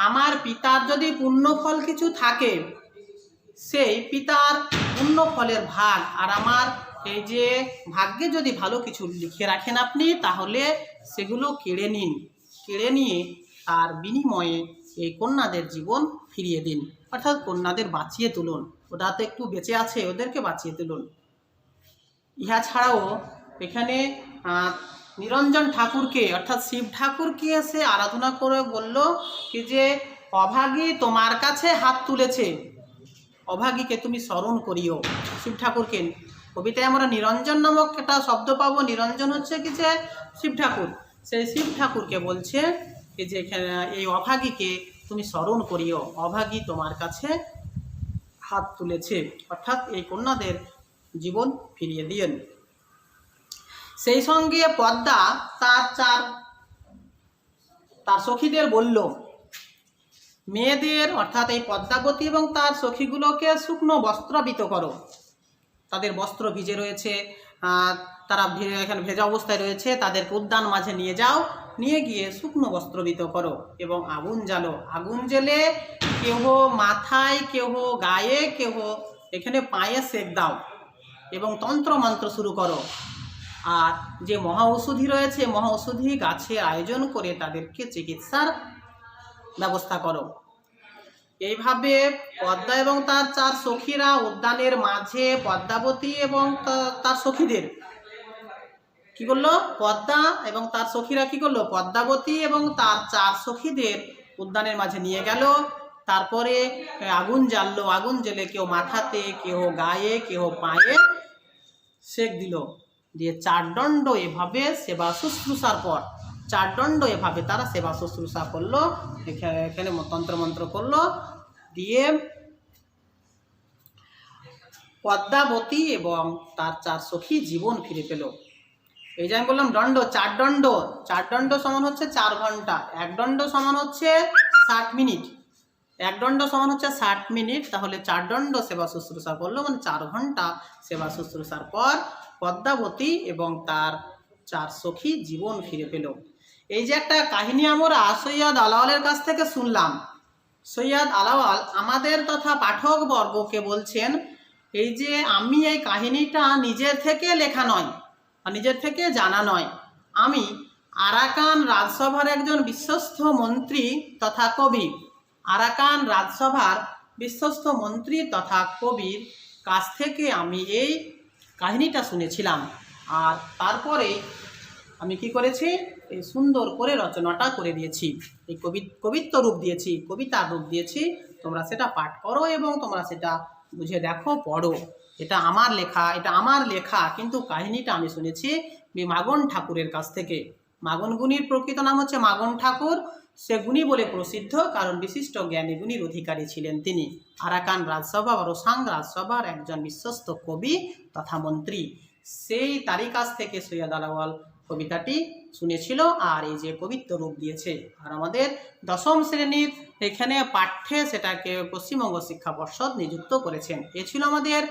[SPEAKER 1] আমার পিতার যদি পুণ্যফল কিছু থাকে, সেই পিতার পুণ্যফলের ভাগ আর আমার এই যে ভাগ্যে যদি ভালো কিছু লিখে রাখেন আপনি, তাহলে সেগুলো কেড়ে নিন, কেড়ে নিয়ে তার বিনিময়ে এই কন্যাদের জীবন ফিরিয়ে দিন, অর্থাৎ কন্যাদের বাঁচিয়ে তুলুন, ওরা তো একটু বেঁচে আছে, ওদেরকে বাঁচিয়ে তুলুন। ইহা ছাড়াও এখানে নিরঞ্জন ঠাকুরকে অর্থাৎ শিব ঠাকুরকে সে আরাধনা করে বলল কি যে অভাগী তোমার কাছে হাত তুলেছে, অভাগীকে তুমি স্মরণ করিও। শিব ঠাকুরকে কবিতায় আমরা নিরঞ্জন নামক একটা শব্দ পাবো, নিরঞ্জন হচ্ছে কি যে শিব ঠাকুর, সেই শিব ঠাকুরকে বলছে কি যে এই অভাগীকে তুমি স্মরণ করিও, অভাগী তোমার কাছে হাত তুলেছে, অর্থাৎ এই কন্যাদের জীবন ফিরিয়ে দিয়েন। সেই সঙ্গে পদ্মা তার সখীদের বলল, মেয়েদের অর্থাৎ এই পদ্মাবতী এবং তার সখীগুলোকে শুকনো বস্ত্রাবৃত করো, তাদের বস্ত্র ভিজে রয়েছে, তারা এখানে ভেজা অবস্থায় রয়েছে, তাদেরকে উদ্যান মাঝে নিয়ে যাও, নিয়ে গিয়ে শুকনো বস্ত্রবিত করো এবং আগুন জ্বালো, আগুন জ্বেলে কেহ মাথায়, কেহ গায়ে, কেহ এখানে পায়ে সেক দাও এবং তন্ত্র মন্ত্র শুরু করো। আর যে মহা ঔষধি রয়েছে, মহা ঔষধি গাছের আয়োজন করে তাদেরকে চিকিৎসার ব্যবস্থা করো। এইভাবে পদ্মা এবং তার 4 সখীরা উদ্যানের মাঝে পদ্মাবতী এবং তার সখীদের কি করলো? পদ্মা এবং তার সখীরা কি করলো? পদ্মাবতী এবং তার 4 সখীদের উদ্যানের মাঝে নিয়ে গেল। তারপরে আগুন জ্বাললো, আগুন জ্বেলে কেউ মাথাতে, কেউ গায়ে, কেউ পায়ে সেক দিল, দিয়ে 4 দণ্ড এভাবে সেবা শুশ্রূষার পর 4 দণ্ড এভাবে তারা সেবা শুশ্রূষা করলো, এখানে তন্ত্রমন্ত্র করলো, দিয়ে পদ্মাবতী এবং তার 4 সখী জীবন ফিরে পেল। এই যে আমি বললাম দণ্ড, 4 দণ্ড, 4 দণ্ড সমান হচ্ছে 4 ঘন্টা, 1 দণ্ড সমান হচ্ছে 60 মিনিট, 1 দণ্ড সমান হচ্ছে 60 মিনিট, তাহলে 4 দণ্ড সেবা শুশ্রূষা করলো, মানে 4 ঘন্টা সেবা শুশ্রূষার পর পদ্মাবতী এবং তার 4 সখী জীবন ফিরে পেল। এই যে একটা কাহিনী আমরা সৈয়দ আলাওয়ালের কাছ থেকে শুনলাম, সৈয়দ আলাওয়াল আমাদের তথা পাঠক বর্গকে বলছেন এই যে আমি এই কাহিনীটা নিজের থেকে লেখা নয়, নিজের থেকে জানা নয়, আমি আরাকান রাজসভার একজন বিশ্বস্ত মন্ত্রী তথা কবি, আরাকান রাজসভার বিশ্বস্ত মন্ত্রী তথা কবির কাছ থেকে আমি এই কাহিনীটা শুনেছিলাম। আর তারপরে আমি কি করেছি, এই সুন্দর করে রচনাটা করে দিয়েছি, এই কবিত্ব রূপ দিয়েছি, কবিতার রূপ দিয়েছি। তোমরা সেটা পাঠ করো এবং তোমরা সেটা বুঝে দেখো, পড়ো। এটা আমার লেখা, এটা আমার লেখা, কিন্তু কাহিনীটা আমি শুনেছি মাগন ঠাকুরের কাছ থেকে। মাগন গুণীর প্রকৃত নাম হচ্ছে মাগন ঠাকুর। সে গুণী বলে প্রসিদ্ধ, কারণ বিশিষ্ট জ্ঞানী গুণীর অধিকারী ছিলেন তিনি। আরাকান রাজসভা বা রোসাং রাজসভার একজন বিশ্বস্ত কবি তথা মন্ত্রী। সেই তারই কাছ থেকে সৈয়দ আলাওয়াল কবিতাটি শুনেছিল আর এই যে কবিত্ব রূপ দিয়েছে। আর আমাদের দশম শ্রেণীর এখানে পাঠ্যে সেটাকে পশ্চিমবঙ্গ শিক্ষা পর্ষদ নিযুক্ত করেছেন। এ ছিল আমাদের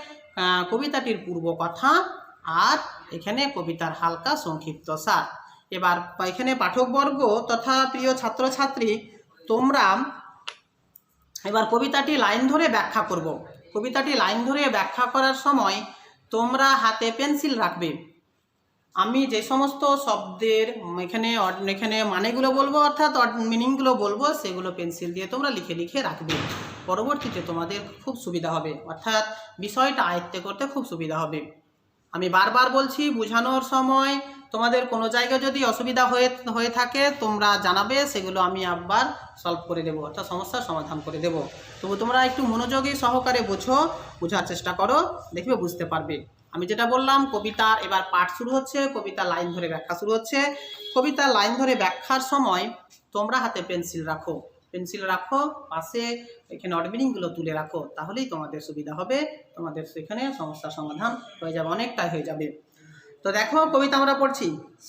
[SPEAKER 1] কবিতাটির পূর্ব কথা আর এখানে কবিতার হালকা সংক্ষিপ্ত সার। এবার এখানে পাঠকবর্গ তথা প্রিয় ছাত্রছাত্রী, তোমরা এবার কবিতাটি লাইন ধরে ব্যাখ্যা করব। কবিতাটি লাইন ধরে ব্যাখ্যা করার সময় তোমরা হাতে পেন্সিল রাখবে। আমি যে সমস্ত শব্দের এখানে মানেগুলো বলবো, অর্থাৎ মিনিংগুলো বলবো, সেগুলো পেন্সিল দিয়ে তোমরা লিখে লিখে রাখবে। পরবর্তীতে তোমাদের খুব সুবিধা হবে, অর্থাৎ বিষয়টা আয়ত্তে করতে খুব সুবিধা হবে। আমি বারবার বলছি, বোঝানোর সময় তোমাদের কোনো জায়গায় যদি অসুবিধা হয়ে থাকে তোমরা জানাবে, সেগুলো আমি আবার সলভ করে দেবো, অর্থাৎ সমস্যার সমাধান করে দেবো। তবু তোমরা একটু মনোযোগী সহকারে বোঝার চেষ্টা করো, দেখবে বুঝতে পারবে। আমি যেটা বললাম, কবিতা এবার পাঠ শুরু হচ্ছে, কবিতা লাইন ধরে ব্যাখ্যা শুরু হচ্ছে। কবিতা লাইন ধরে ব্যাখ্যার সময় তোমরা হাতে পেন্সিল রাখো, পাশে এখানে অড মিনিংগুলো তুলে রাখো, তাহলেই তোমাদের সুবিধা হবে, তোমাদের সেখানে সমস্যার সমাধান হয়ে যাবে, অনেকটাই হয়ে যাবে। তো দেখো, কবিতা আমরা পড়ছি।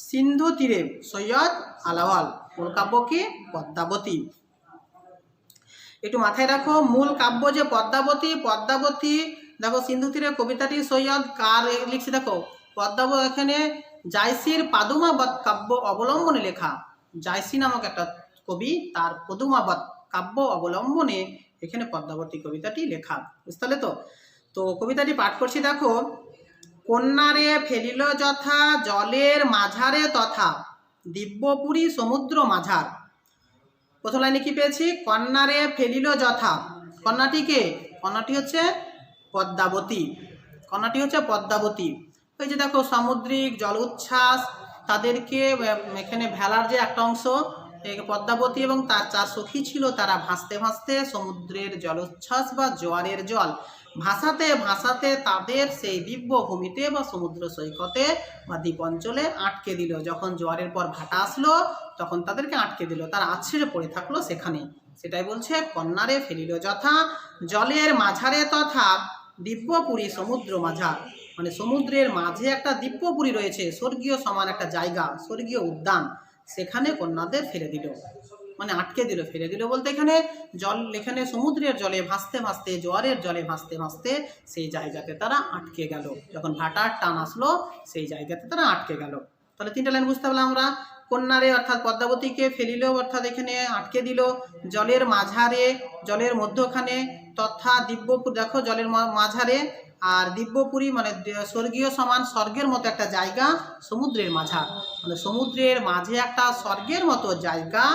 [SPEAKER 1] সিন্ধু তীরে সৈয়দ আলাওয়াল, মূল কাব্য কি? পদ্মাবতী। একটু মাথায় রাখো, মূল কাব্য যে পদ্মাবতী। দেখো, সিন্ধু তীরে কবিতাটি সৈয়দ কার লিখছে, দেখো পদ্মাবতী, এখানে জায়সির পাদুমাবত কাব্য অবলম্বনে লেখা। জায়সি নামক একটা কবি, তার পদুমাবত কাব্য অবলম্বনে এখানে পদ্মাবতী কবিতাটি লেখা। বুঝতে পারলে তো? তো কবিতাটি পাঠ করছি, দেখো। কন্যারে ফেলিল যথা জলের মাঝারে তথা দিব্যপুরী সমুদ্র মাঝার। প্রথম লাইনে কি পেয়েছি? কন্যারে ফেলিল যথা। কন্যাটি হচ্ছে পদ্মাবতী। ওই যে দেখো, সামুদ্রিক জল উচ্ছ্বাস, তাদেরকে এখানে ভেলার যে একটা অংশ, পদ্মাবতী এবং তার 4 সখী ছিল, তারা ভাসতে ভাসতে সমুদ্রের জলোচ্ছ্বাস বা জোয়ারের জল ভাসাতে তাদের সেই দিব্য ভূমিতে বা সমুদ্র সৈকতে বা দ্বীপ অঞ্চলে আটকে দিল। যখন জোয়ারের পর ভাটা আসলো, তখন তাদেরকে আটকে দিল, তারা আছড়ে পড়ে থাকলো সেখানে। সেটাই বলছে, কন্যারে ফেলিল যথা জলের মাঝারে তথা দিব্যপুরী সমুদ্র মাঝার। মানে সমুদ্রের মাঝে একটা দিব্যপুরী রয়েছে, স্বর্গীয় সমান একটা জায়গা, স্বর্গীয় উদ্যান, সেখানে কন্যাদের ফেলে দিল, মানে আটকে দিল। ফেলে দিল বলতে এখানে সমুদ্রের জলে ভাসতে ভাসতে, জোয়ারের জলে ভাসতে ভাসতে সেই জায়গাতে তারা আটকে গেল। যখন ভাটার টান আসলো, সেই জায়গাতে তারা আটকে গেল। তাহলে 3টা লাইন বুঝতে পারলাম আমরা। কন্যারে অর্থাৎ পদ্মাবতীকে ফেলিল, অর্থাৎ এখানে আটকে দিল। জলের মাঝারে, জলের মধ্যখানে, তথা দিব্যপুর, দেখো জলের মাঝারে, আর দিব্যপুরী মানে স্বর্গীয় সমান, স্বর্গের মতো একটা জায়গা, সমুদ্রের মাঝার মানে সমুদ্রের মাঝে একটা স্বর্গের মতো জায়গা।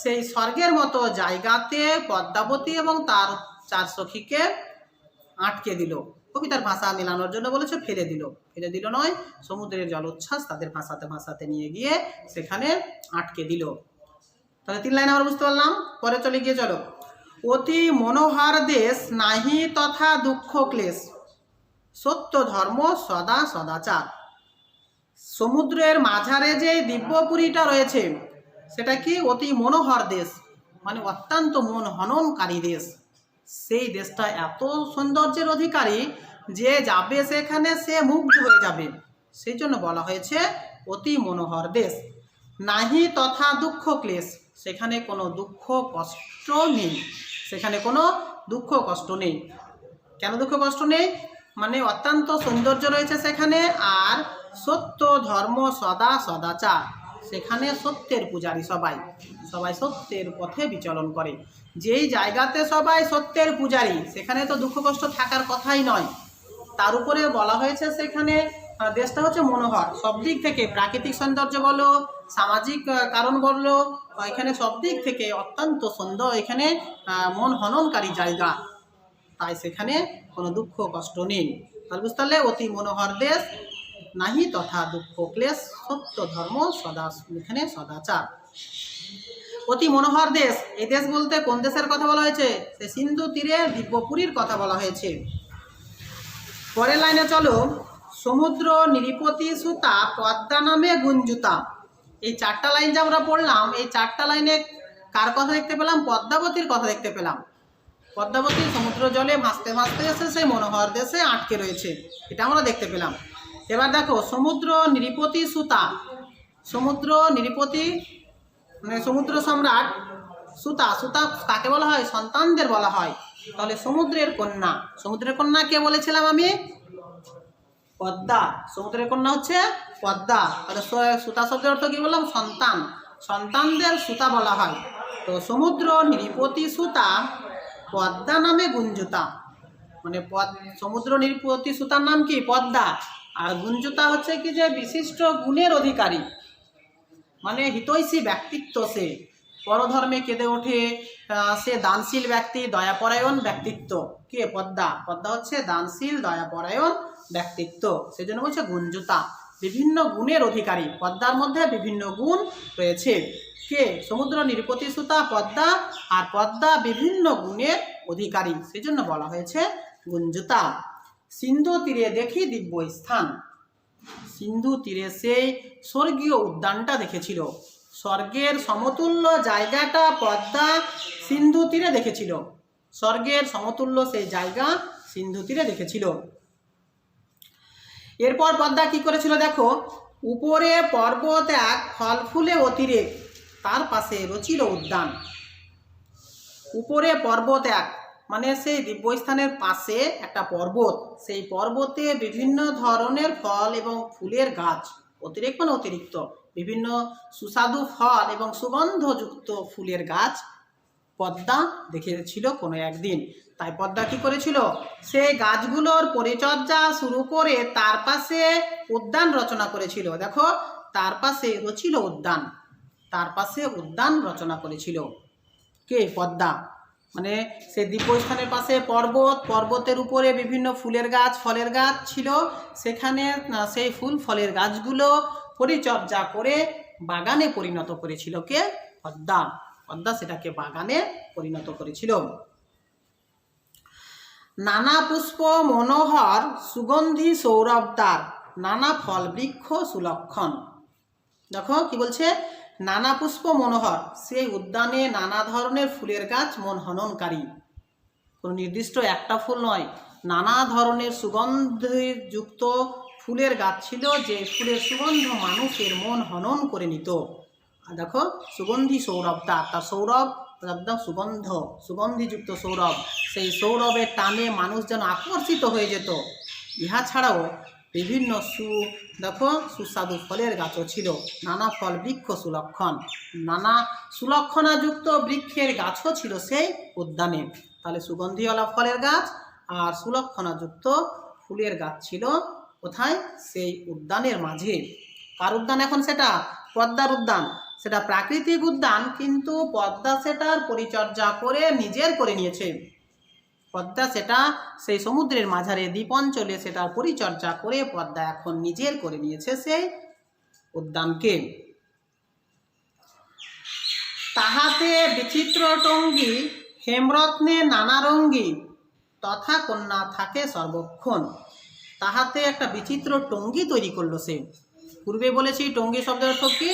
[SPEAKER 1] সেই স্বর্গের মতো জায়গাতে পদ্মাবতী এবং তার 4 সখীকে আটকে দিল। কবিতার ভাষা মেলানোর জন্য বলেছে ফেলে দিল নয়, সমুদ্রের জলোচ্ছ্বাস তাদের ভাসাতে নিয়ে গিয়ে সেখানে আটকে দিল। তাহলে 3 লাইন আমরা বুঝতে পারলাম। পরে চলো। অতি মনোহর দেশ, নাহি তথা দুঃখ ক্লেশ, সত্য ধর্ম সদা সদাচার। সমুদ্রের মাঝারে যে দিব্যপুরীটা রয়েছে, সেটা কি? অতি মনোহর দেশ, মানে অত্যন্ত মন হননকারী দেশ। সেই দেশটা এত সৌন্দর্যের অধিকারী যে যাবে সেখানে সে মুগ্ধ হয়ে যাবে, সেই জন্য বলা হয়েছে অতি মনোহর দেশ। নাহি তথা দুঃখ ক্লেশ, সেখানে কোনো দুঃখ কষ্ট নেই। কেন দুঃখ কষ্ট নেই? মানে অত্যন্ত সৌন্দর্য রয়েছে সেখানে, আর সত্য ধর্ম সদাচার, সেখানে সত্যের পূজারী, সবাই সত্যের পথে বিচরণ করে। যেই জায়গাতে সবাই সত্যের পূজারী, সেখানে তো দুঃখ কষ্ট থাকার কথাই নয়। তার উপরে বলা হয়েছে সেখানে দেশটা হচ্ছে মনোহর, সব দিক থেকে, প্রাকৃতিক সৌন্দর্য বলো, সামাজিক কারণ বললো, এখানে সব দিক থেকে অত্যন্ত সুন্দর, এখানে মন হননকারী জায়গা, তাই সেখানে কোনো দুঃখ কষ্ট নেই। তাহলে বুঝতে পারলে, অতি মনোহর দেশ, নাহি তথা দুঃখ ক্লেশ সত্য ধর্ম সদা, এখানে সদাচার। অতি মনোহর দেশ, এই দেশ বলতে কোন দেশের কথা বলা হয়েছে? সে সিন্ধু তীরে দিব্যপুরীর কথা বলা হয়েছে। পরের লাইনে চলো, সমুদ্র নিরিপতি সুতা পদ্মা নামে গুঞ্জুতা। এই চারটা লাইন যে আমরা পড়লাম, এই চারটা লাইনে কার কথা দেখতে পেলাম? পদ্মাবতীর কথা দেখতে পেলাম। পদ্মাবতী সমুদ্র জলে ভাসতে ভাসতে এসে সেই মনোহর দেশে আটকে রয়েছে, এটা আমরা দেখতে পেলাম। এবার দেখো, সমুদ্র নিরিপতি সুতা, সমুদ্র নিরিপতি মানে সমুদ্র সম্রাট, সুতা, সুতা কাকে বলা হয়? সন্তানদের বলা হয়। তাহলে সমুদ্রের কন্যা, সমুদ্রের কন্যা কে বলেছিলাম আমি? পদ্মা। সমুদ্রের কন্যা হচ্ছে পদ্মা। তাহলে সুতা শব্দের অর্থ কি বললাম? সন্তান, সন্তানদের সুতা বলা হয়। তো সমুদ্র নিরিপতি সুতা পদ্মা নামে গুঞ্জুতা, মানে সমুদ্র নিরিপতি সুতার নাম কি? পদ্মা। আর গুঞ্জুতা হচ্ছে কি যে বিশিষ্ট গুণের অধিকারী, মানে হিতৈষী ব্যক্তিত্ব, সে পরধর্মে কেঁদে ওঠে, সে দানশীল ব্যক্তি, দয়াপরায়ণ ব্যক্তিত্ব। কে? পদ্মা। পদ্মা হচ্ছে দানশীল দয়াপরায়ণ ব্যক্তিত্ব, সেজন্য বলছে গুঞ্জুতা, বিভিন্ন গুণের অধিকারী। পদ্মার মধ্যে বিভিন্ন গুণ রয়েছে। কে? সমুদ্র নিরপতি সুতা পদ্মা, আর পদ্মা বিভিন্ন গুণের অধিকারী, সেজন্য বলা হয়েছে গুঞ্জুতা। সিন্ধু তীরে দেখি দিব্য স্থান, সিন্ধু তীরে সেই স্বর্গীয় উদ্যানটা দেখেছিল। স্বর্গের সমতুল্য জায়গাটা পদ্মা সিন্ধু তীরে দেখেছিল, স্বর্গের সমতুল্য সেই জায়গা সিন্ধু তীরে দেখেছিল। এরপর পদ্মা কি করেছিল দেখো, উপরে পর্বত এক, ফল ফুলে অতিরেক, তার পাশে রচিল উদ্যান। উপরে পর্বত এক মানে সেই দিব্যস্থানের পাশে একটা পর্বত, সেই পর্বতে বিভিন্ন ধরনের ফল এবং ফুলের গাছ, অতিরেক মানে অতিরিক্ত, বিভিন্ন সুস্বাদু ফল এবং সুগন্ধযুক্ত ফুলের গাছ পদ্মা দেখেছিল কোনো একদিন। তাই পদ্মা কি করেছিল, সেই গাছগুলোর পরিচর্যা শুরু করে তার পাশে উদ্যান রচনা করেছিল। দেখো, তার পাশে রচিল উদ্যান, তার পাশে উদ্যান রচনা করেছিল। কে? পদ্মা। মানে সেই দিব্যস্থানের পাশে পর্বত, পর্বতের উপরে বিভিন্ন ফুলের গাছ, ফলের গাছ ছিল, সেখানে সেই ফুল ফলের গাছগুলো পরিচর্যা করে বাগানে পরিণত করেছিল। কে? পদ্মা। পদ্মা সেটাকে বাগানে পরিণত করেছিল। নানা পুষ্প মনোহর সুগন্ধি সৌরভদার, নানা ফল বৃক্ষ সুলক্ষণ। দেখো কি বলছে, নানা পুষ্প মনোহর, সেই উদ্যানে নানা ধরনের ফুলের গাছ মন হননকারী, কোনো নির্দিষ্ট একটা ফুল নয়, নানা ধরনের সুগন্ধিযুক্ত ফুলের গাছ ছিল, যে ফুলের সুগন্ধ মানুষের মন হনন করে নিত। আর দেখো, সুগন্ধি সৌরভদার, তার সৌরভ একদম সুগন্ধ, সুগন্ধিযুক্ত সৌরভ, সেই সৌরভের টানে মানুষ যেন আকর্ষিত হয়ে যেত। ইহা ছাড়াও বিভিন্ন দেখো সুস্বাদু ফলের গাছও ছিল, নানা ফল বৃক্ষ সুলক্ষণ, নানা সুলক্ষণাযুক্ত বৃক্ষের গাছও ছিল সেই উদ্যানে। তাহলে সুগন্ধিওয়ালা ফলের গাছ আর সুলক্ষণাযুক্ত ফুলের গাছ ছিল কোথায়? সেই উদ্যানের মাঝে। কার উদ্যান এখন সেটা? পদ্মার উদ্যান। সেটা প্রাকৃতিক উদ্যান, কিন্তু পদ্মা সেটার পরিচর্যা করে নিজের করে নিয়েছে। পদ্মা সেটা সেই সমুদ্রের মাঝারে দ্বীপ অঞ্চলে সেটার পরিচর্যা করে পদ্মা এখন নিজের করে নিয়েছে সেই উদ্যানকে। তাহাতে বিচিত্র টঙ্গী হেমরত্নে নানা রঙ্গী, তথা কন্যা থাকে সর্বক্ষণ। তাহাতে একটা বিচিত্র টঙ্গী তৈরি করলো সে। পূর্বে বলেছি টঙ্গী শব্দের অর্থ কি?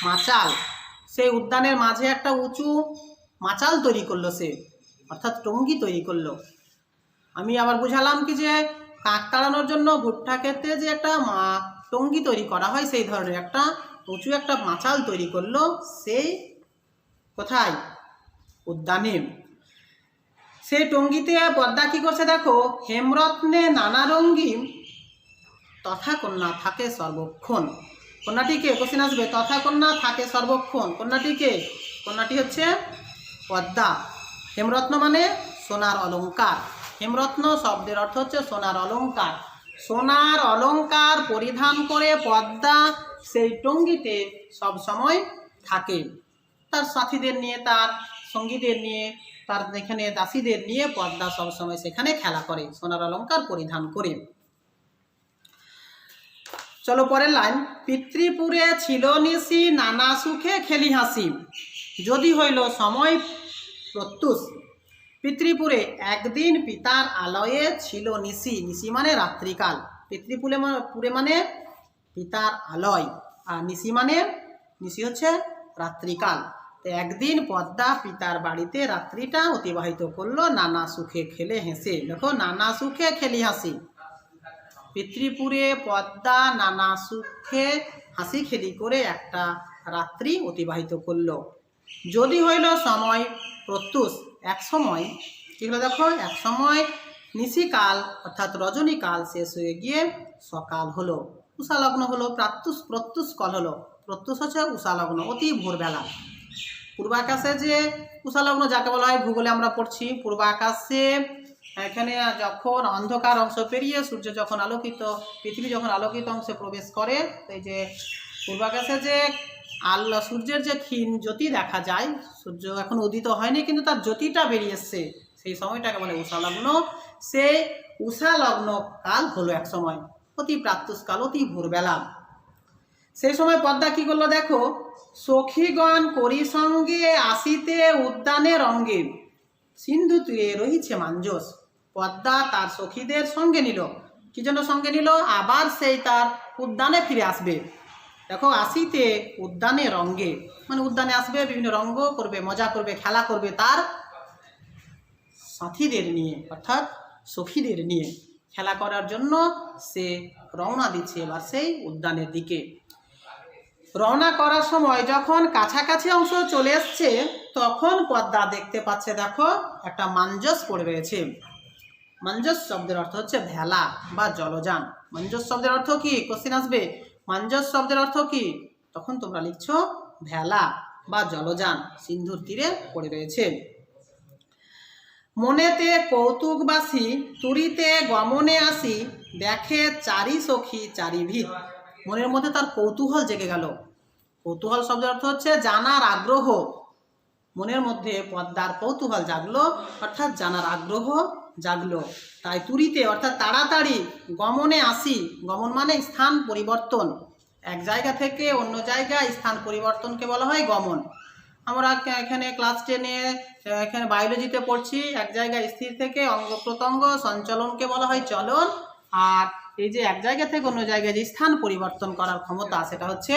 [SPEAKER 1] মাচাল। সেই উদ্যানের মাঝে একটা উঁচু মাচাল তৈরি করলো সে, অর্থাৎ টঙ্গী তৈরি করলো। আমি আবার বুঝালাম কি যে কাক তাড়ানোর জন্য ভুট্টা ক্ষেতে যে একটা টঙ্গী তৈরি করা হয়, সেই ধরনের একটা উঁচু একটা মাচাল তৈরি করলো সেই কোথায়? উদ্যানে। সেই টঙ্গীতে পদ্মা কি করছে দেখো, হেমরত্নে নানা রঙ্গী, তথা কন্যা থাকে সর্বক্ষণ। কন্যাটিকে কোশ্চেন আসবে, তথা কন্যা থাকে সর্বক্ষণ, কন্যাটিকে? কন্যাটি হচ্ছে পদ্মা। হেমরত্ন মানে সোনার অলংকার, হেমরত্ন শব্দের অর্থ হচ্ছে সোনার অলংকার। সোনার অলংকার পরিধান করে পদ্মা সেই টঙ্গীতে সব সময় থাকে, তার সাথীদের নিয়ে, তার সঙ্গীদের নিয়ে, তার এখানে দাসীদের নিয়ে পদ্মা সবসময় সেখানে খেলা করে সোনার অলংকার পরিধান করে। চলো পরের লাইন, পিতৃপুরে ছিল নিশি নানা সুখে খেলি হাসি, যদি হইল সময় প্রত্যুষ। পিতৃপুরে একদিন পিতার আলয়ে ছিল নিশি, নিশি মানে রাত্রিকাল, পিতৃপুরে পুরে মানে পিতার আলয়, আর নিশি মানে নিশি হচ্ছে রাত্রিকাল। তো একদিন পদ্মা পিতার বাড়িতে রাত্রিটা অতিবাহিত করলো নানা সুখে খেলে হেসে। দেখো, নানা সুখে খেলি হাসি, পিতৃপুরে পদ্মা নানা সুখে হাসি খেলি করে একটা রাত্রি অতিবাহিত করলো। যদি হইল সময় প্রত্যুষ, এক সময় কি হলো দেখো, এক সময় নিশিকাল অর্থাৎ রজনীকাল শেষ হয়ে গিয়ে সকাল হলো, উষালগ্ন হলো, প্রত্যুষ কাল হলো। প্রত্যুষ হচ্ছে উষালগ্ন, অতি ভোরবেলা। পূর্বাকাশে যে উষালগ্ন যাকে বলা হয়, ভূগোলে আমরা পড়ছি, পূর্বাকাশে এখানে যখন অন্ধকার অংশ পেরিয়ে সূর্য যখন আলোকিত, পৃথিবী যখন আলোকিত অংশে প্রবেশ করে, এই যে পূর্বাকাশে যে সূর্যের যে ক্ষীণ জ্যোতি দেখা যায়, সূর্য এখন উদিত হয়নি কিন্তু তার জ্যোতিটা বেরিয়ে এসছে, সেই সময়টাকে বলে উষালগ্ন। সেই উষালগ্ন কাল হলো এক সময়, অতি প্রাত্যুষকাল, অতি ভোরবেলা। সেই সময় পদ্মা কি করলো দেখো, সখীগণ করি সঙ্গে আসিতে উদ্যানে রঙ্গে, সিন্ধু তীরে রহিছে মাঞ্জস। পদ্মা তার সখীদের সঙ্গে নিল, কি জন্য সঙ্গে নিল, আবার সেই তার উদ্যানে ফিরে আসবে। দেখো, আসিতে উদ্যানে রঙ্গে মানে উদ্যানে আসবে, বিভিন্ন রঙ্গ করবে, মজা করবে, খেলা করবে তার সাথীদের নিয়ে অর্থাৎ সখীদের নিয়ে খেলা করার জন্য সে রওনা দিচ্ছে এবার সেই উদ্যানের দিকে। রওনা করার সময় যখন কাছাকাছি অংশ চলে এসছে, তখন পদ্মা দেখতে পাচ্ছে দেখো একটা মাঞ্জস পড়ে রয়েছে। মাঞ্জস শব্দের অর্থ হচ্ছে ভেলা বা জলযান। মাঞ্জস শব্দের অর্থ কি, কোশ্চেন আসবে, মাঞ্জস শব্দের অর্থ কি, তখন তোমরা লিখছো ভেলা বা জলযান, সিন্ধুর তীরে পড়ে রয়েছে। মনেতে কৌতুকবাসী তুরিতে গমনে আসি, দেখে চারি সখী চারি ভিত। মনের মধ্যে তার কৌতূহল জেগে গেল। কৌতূহল শব্দের অর্থ হচ্ছে জানার আগ্রহ। মনের মধ্যে পদ্মার কৌতূহল জাগলো অর্থাৎ জানার আগ্রহ জাগলো, তাই তুরিতে অর্থাৎ তাড়াতাড়ি, গমনে আসি, গমন মানে স্থান পরিবর্তন, এক জায়গা থেকে অন্য জায়গায় স্থান পরিবর্তনকে বলা হয় গমন। আমরা এখানে ক্লাস 10-এ এখানে বায়োলজিতে পড়ছি, এক জায়গায় স্থির থেকে অঙ্গ প্রত্যঙ্গ সঞ্চালনকে বলা হয় চলন, আর এই যে এক জায়গা থেকে অন্য জায়গায় যে স্থান পরিবর্তন করার ক্ষমতা সেটা হচ্ছে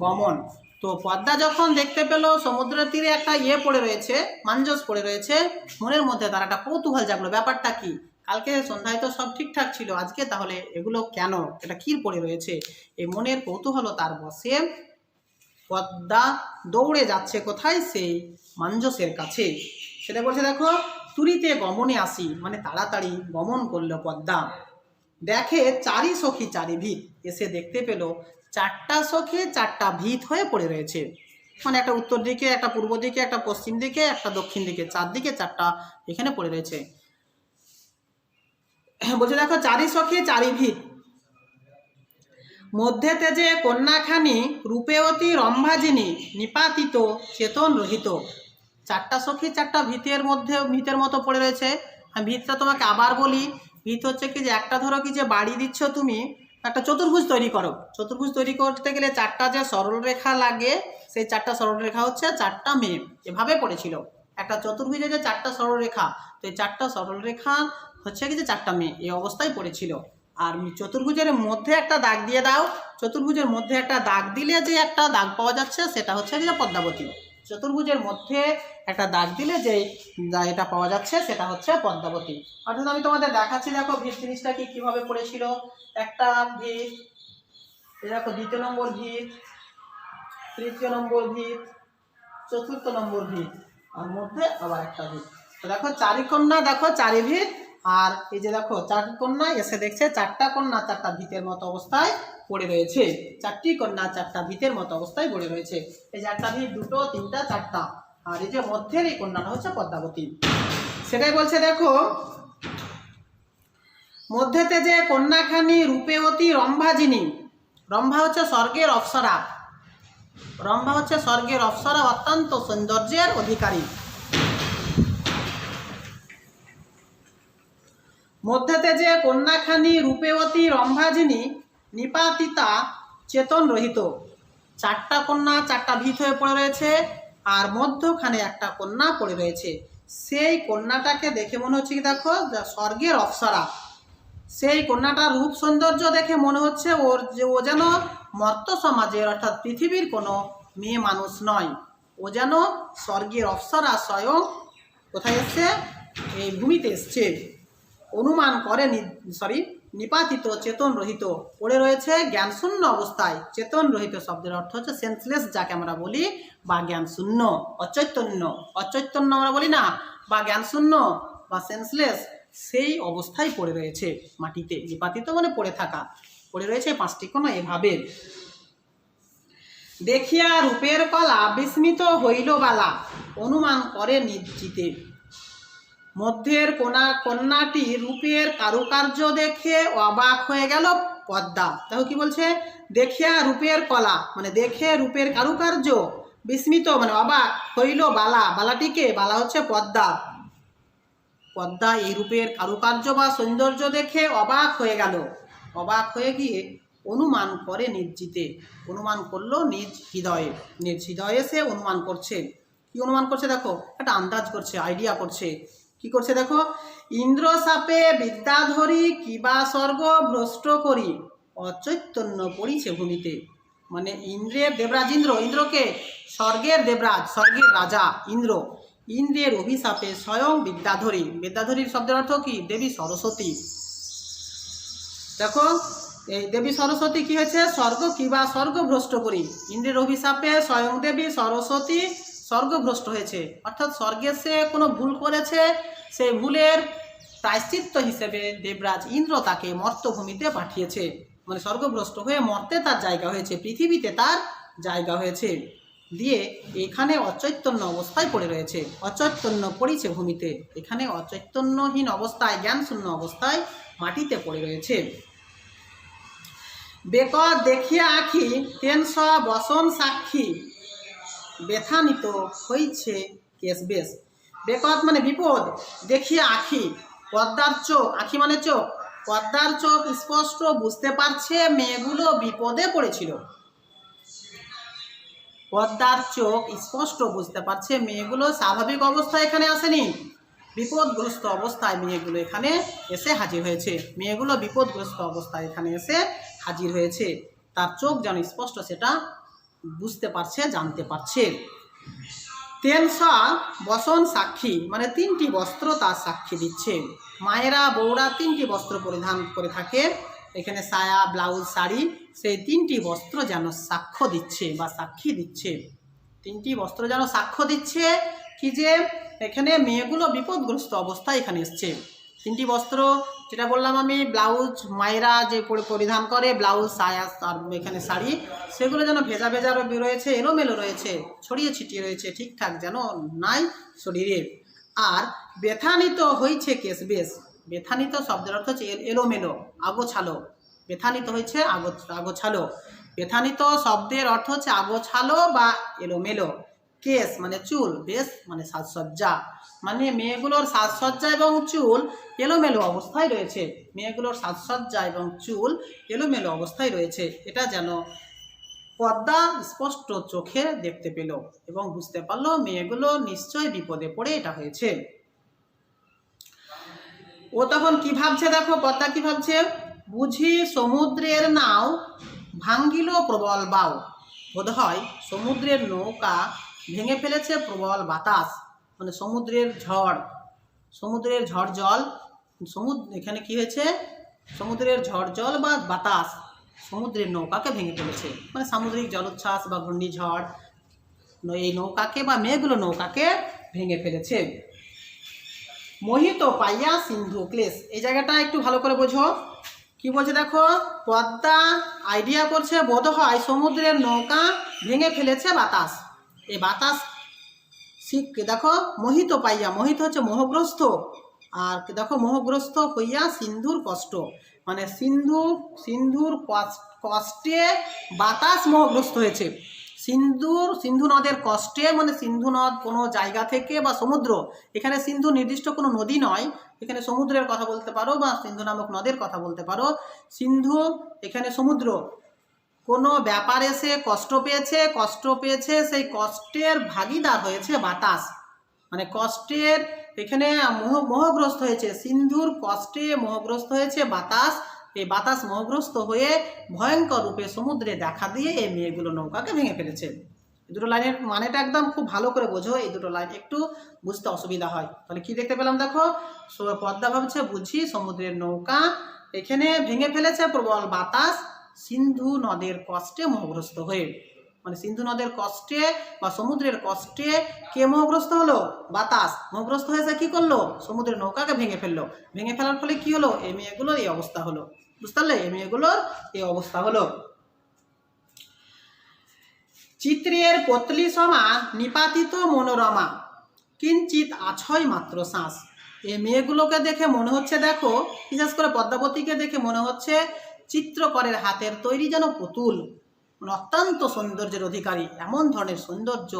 [SPEAKER 1] গমন। তো পদ্মা যখন দেখতে পেল সমুদ্রের তীরে একটা পড়ে রয়েছে, মাঞ্জস পড়ে রয়েছে, মনের মধ্যে তার একটা কৌতূহল জাগলো, ব্যাপারটা কি, কালকে সন্ধ্যায় তো সব ঠিকঠাক ছিল, আজকে তাহলে এগুলো কেন, এটা কি পড়ে রয়েছে, এই মনের কৌতূহল তার বসে পদ্মা দৌড়ে যাচ্ছে কোথায়, সেই মাঞ্জসের কাছে। সেটা বলছে দেখো, তুরিতে গমনে আসি মানে তাড়াতাড়ি গমন করলো পদ্মা। দেখে চারি সখী চারি ভিত, এসে দেখতে পেল চারটা সখী চারটা ভিত হয়ে পড়ে রয়েছে, মানে একটা উত্তর দিকে, একটা পূর্ব দিকে, একটা পশ্চিম দিকে, একটা দক্ষিণ দিকে, চারদিকে চারটা এখানে পড়ে রয়েছে। বলছে দেখো, চারি সখী চারি ভিত, মধ্যেতে যে কন্যাখানি রূপেবতী রম্ভাজিনী, নিপাতিত চেতন রহিত। চারটা সখী চারটা ভিতের মতো পড়ে রয়েছে। আমি ভিতটা তোমাকে আবার বলি, ভিত হচ্ছে কি যে একটা ধরো কি যে বাড়ি দিচ্ছ তুমি, একটা চতুর্ভুজ তৈরি করো, চতুর্ভুজ তৈরি করতে গেলে চারটা যে সরল রেখা লাগে, সেই চারটা সরল রেখা হচ্ছে চারটা মেয়ে, এভাবে পড়েছিল। একটা চতুর্ভুজে যে চারটা সরল রেখা, তো এই চারটা সরল রেখা হচ্ছে কি যে চারটা মেয়ে, এই অবস্থায় পড়েছিল। আর চতুর্ভুজের মধ্যে একটা দাগ দিয়ে দাও, চতুর্ভুজের মধ্যে একটা দাগ দিলে যে একটা দাগ পাওয়া যাচ্ছে সেটা হচ্ছে যে পদ্মাবতী। চতুর্ভুজের মধ্যে একটা দাগ দিলে যে এটা পাওয়া যাচ্ছে সেটা হচ্ছে পদ্মাবতী। অর্থাৎ আমি তোমাদের দেখাচ্ছি, দেখো ভিত জিনিসটা কি কিভাবে পড়েছিল। একটা ভিত, দেখো দ্বিতীয় নম্বর ভিত, তৃতীয় নম্বর ভিত, চতুর্থ নম্বর ভিত, আর মধ্যে আবার একটা ভিত। তো দেখো চারি কন্যা, দেখো চারি ভিত, আর এই যে দেখো চারটি কন্যা এসে দেখছে চারটা কন্যা চারটা ভিতের মতো অবস্থায় পড়ে রয়েছে, চারটি কন্যা চারটা ভিতের মতো অবস্থায় পড়ে রয়েছে। এই যে একটা ভিত, দুটো, তিনটা, চারটা, আর এই যে মধ্যের এই কন্যাটা হচ্ছে পদ্মাবতী। সেটাই বলছে দেখো, মধ্যেতে যে কন্যাখানি রূপেবতী রম্ভাজিনী, রম্ভা হচ্ছে স্বর্গের অপ্সরা, রম্ভা হচ্ছে স্বর্গের অপ্সরা, অত্যন্ত সৌন্দর্যের অধিকারী। মধ্যেতে যে কন্যাখানি রূপেবতী রম্ভাজিনী, নিপাতিতা চেতন রহিত। চারটা কন্যা চারটা ভিত হয়ে পড়ে রয়েছে, আর মধ্যখানে একটা কন্যা পড়ে রয়েছে। সেই কন্যাটাকে দেখে মনে হচ্ছে কি দেখো স্বর্গের অপ্সরা। সেই কন্যাটার রূপ সৌন্দর্য দেখে মনে হচ্ছে ও যেন মর্ত সমাজের অর্থাৎ পৃথিবীর কোনো মেয়ে মানুষ নয়, ও যেন স্বর্গের অপ্সরা স্বয়ং কোথায় এসছে, এই ভূমিতে এসছে। অনুমান করে নিপাতিত চেতন রহিত, পড়ে রয়েছে জ্ঞানশূন্য অবস্থায়। চেতন রহিত শব্দের অর্থ হচ্ছে সেন্সলেস, যাকে আমরা বলি, বা জ্ঞানশূন্য, অচৈতন্য। অচৈতন্য আমরা বলি না, বা জ্ঞানশূন্য বা সেন্সলেস, সেই অবস্থায় পড়ে রয়েছে মাটিতে। নিপাতিত মানে পড়ে থাকা, পড়ে রয়েছে পাঁচটি কোণ এভাবে। দেখিয়া রূপের কলা বিস্মিত হইল বালা, অনুমান করে নিশ্চিতে। মধ্যের কন্যাটি রূপের কারুকার্য দেখে অবাক হয়ে গেল পদ্মা। দেখো কি বলছে, দেখিয়া রূপের কলা মানে দেখে রূপের কারুকার্য, বিস্মিত মানে অবাক, হইল বালা, বালাটিকে, বালা হচ্ছে পদ্মা। পদ্মা এই রূপের কারুকার্য বা সৌন্দর্য দেখে অবাক হয়ে গেল। অবাক হয়ে গিয়ে অনুমান করে নিশ্চিতে, অনুমান করলো নিজ হৃদয়ে। নিজ হৃদয়ে সে অনুমান করছে। কি অনুমান করছে দেখো, একটা আন্দাজ করছে, আইডিয়া করছে। কি করছে দেখো, ইন্দ্র সাপে বিদ্যাধরি কিবা স্বর্গ ভ্রষ্ট করি, অচৈতন্য পড়িছে ভূমিতে। মানে ইন্দ্রের দেবরাজ ইন্দ্র, ইন্দ্রকে স্বর্গের দেবরাজ, স্বর্গের রাজা ইন্দ্র, ইন্দ্রের অভিশাপে স্বয়ং বিদ্যাধরী। বিদ্যাধরীর শব্দের অর্থ কি, দেবী সরস্বতী। দেখো এই দেবী সরস্বতী কি হয়েছে, স্বর্গ কিবা স্বর্গ ভ্রষ্ট করি, ইন্দ্রের অভিশাপে স্বয়ং দেবী সরস্বতী স্বর্গভ্রষ্ট হয়েছে। অর্থাৎ স্বর্গে সে কোনো ভুল করেছে, সেই ভুলের প্রায়শ্চিত্ত হিসেবে দেবরাজ ইন্দ্র তাকে মর্তভূমিতে পাঠিয়েছে। মানে স্বর্গভ্রষ্ট হয়ে মর্তে তার জায়গা হয়েছে, পৃথিবীতে তার জায়গা হয়েছে। দিয়ে এখানে অচৈতন্য অবস্থায় পড়ে রয়েছে, অচৈতন্য পড়িছে ভূমিতে। এখানে অচৈতন্যহীন অবস্থায়, জ্ঞানশূন্য অবস্থায় মাটিতে পড়ে রয়েছে। বেকত দেখিয়া আখি তেনস বসন সাক্ষী, ব্যথানিত হইছে কেশ বেশ। বেকত মানে বিপদ, দেখিয়া আখি, পদ্মার চোখ, আখি মানে চোখ, পদ্মার চোখ স্পষ্ট বুঝতে পারছে মেয়েগুলো বিপদে পড়েছিল। পদ্মার চোখ স্পষ্ট বুঝতে পারছে মেয়েগুলো স্বাভাবিক অবস্থায় এখানে আসেনি, বিপদগ্রস্ত অবস্থায় মেয়েগুলো এখানে এসে হাজির হয়েছে। মেয়েগুলো বিপদগ্রস্ত অবস্থায় এখানে এসে হাজির হয়েছে, তার চোখ যেন স্পষ্ট সেটা বুঝতে পারছে, জানতে পারছে। তেনসা বসন সাক্ষী মানে তিনটি বস্ত্র তার সাক্ষী দিচ্ছে। মায়েরা বউরা তিনটি বস্ত্র পরিধান করে থাকে, এখানে সায়া, ব্লাউজ, শাড়ি, সেই তিনটি বস্ত্র যেন সাক্ষ্য দিচ্ছে বা সাক্ষী দিচ্ছে। তিনটি বস্ত্র যেন সাক্ষ্য দিচ্ছে কি যে এখানে মেয়েগুলো বিপদগ্রস্ত অবস্থায় এখানে এসছে। তিনটি বস্ত্র যেটা বললাম আমি, ব্লাউজ মায়েরা যে পরিধান করে, ব্লাউজ, সায়া আর এখানে শাড়ি, সেগুলো যেন ভেজা ভেজা রয়েছে, এলোমেলো রয়েছে, ছড়িয়ে ছিটিয়ে রয়েছে, ঠিকঠাক যেন নাই শরীরে। আর ব্যথানিত হয়েছে কেশ বেশ। ব্যথানিত শব্দের অর্থ হচ্ছে এলোমেলো, আগোছালো। ব্যথানিত হয়েছে আগোছালো। ব্যথানিত শব্দের অর্থ হচ্ছে আগোছালো বা এলোমেলো। কেশ মানে চুল, বেশ মানে সাজসজ্জা। মানে মেয়েগুলোর সাজসজ্জা এবং চুল এলোমেলো অবস্থায় রয়েছে। মেয়েগুলোর সাজসজ্জা এবং চুল এলোমেলো অবস্থায় রয়েছে, এটা যেন পদ্মা স্পষ্ট চোখে দেখতে পেল এবং বুঝতে পারলো মেয়েগুলো নিশ্চয় বিপদে পড়ে এটা হয়েছে। ও তখন কি ভাবছে দেখো, পদ্মা কি ভাবছে, বুঝি সমুদ্রের নাও ভাঙ্গিল প্রবল বাও। বোধ হয় সমুদ্রের নৌকা ভেঙে ফেলেছে প্রবল বাতাস। মানে সমুদ্রের ঝড়, সমুদ্রের ঝড় জল, এখানে কি হয়েছে, সমুদ্রের ঝড় জল বা বাতাস সমুদ্রের নৌকাকে ভেঙে ফেলেছে। মানে সামুদ্রিক জলোচ্ছ্বাস বা ঘূর্ণিঝড় এই নৌকাকে বা মেয়েগুলো নৌকাকে ভেঙে ফেলেছে। মোহিত পাইয়া সিন্ধু ক্লেশ, এই জায়গাটা একটু ভালো করে বোঝো। কি বলছে দেখো, পদ্মা আইডিয়া করছে বোধ হয় সমুদ্রের নৌকা ভেঙে ফেলেছে বাতাস। এই বাতাস দেখো মোহিত পাইয়া, মোহিত হচ্ছে মোহগ্রস্ত, আর দেখো মোহগ্রস্ত হইয়া সিন্ধুর কষ্ট, মানে সিন্ধুর কষ্টে বাতাস মোহগ্রস্ত হয়েছে। সিন্ধু নদের কষ্টে, মানে সিন্ধু নদ কোনো জায়গা থেকে বা সমুদ্র, এখানে সিন্ধু নির্দিষ্ট কোনো নদী নয়, এখানে সমুদ্রের কথা বলতে পারো বা সিন্ধু নামক নদের কথা বলতে পারো। সিন্ধু এখানে সমুদ্র, কোনো ব্যাপারে সে কষ্ট পেয়েছে, সেই কষ্টের ভাগিদার হয়েছে বাতাস, মানে কষ্টের এখানে মোহগ্রস্ত হয়েছে, সিন্ধুর কষ্টে মোহগ্রস্ত হয়েছে বাতাস। এই বাতাস মোহগ্রস্ত হয়ে ভয়ঙ্কর রূপে সমুদ্রে দেখা দিয়ে এই মেয়েগুলো নৌকাকে ভেঙে ফেলেছে। এই দুটো লাইনের মানেটা একদম খুব ভালো করে বোঝো, এই দুটো লাইন একটু বুঝতে অসুবিধা হয়। তাহলে কি দেখতে পেলাম দেখো, পদ্মা ভাবছে বুঝি সমুদ্রের নৌকা এখানে ভেঙে ফেলেছে প্রবল বাতাস সিন্ধু নদের কষ্টে মোহগ্রস্ত হয়ে, মানে সিন্ধু নদের কষ্টে বা সমুদ্রের কষ্টে কে মোহগ্রস্ত হলো? বাতাস মোহগ্রস্ত হয়েছে, কি করলো? সমুদ্রের নৌকাকে ভেঙে ফেললো। ভেঙে ফেলার ফলে কি হলো? এই মেয়েগুলোর এই অবস্থা হলো। বুঝতে পারলে? এই মেয়েগুলোর এই অবস্থা হলো। চিত্রের পতলি সমা নিপাতিত মনোরমা কিঞ্চিত আছয় মাত্র শ্বাস। এই মেয়েগুলোকে দেখে মনে হচ্ছে, দেখো বিশেষ করে পদ্মাবতীকে দেখে মনে হচ্ছে চিত্রকরের হাতের তৈরি যেন পুতুল, অত্যন্ত সৌন্দর্যের অধিকারী। এমন ধরনের সৌন্দর্য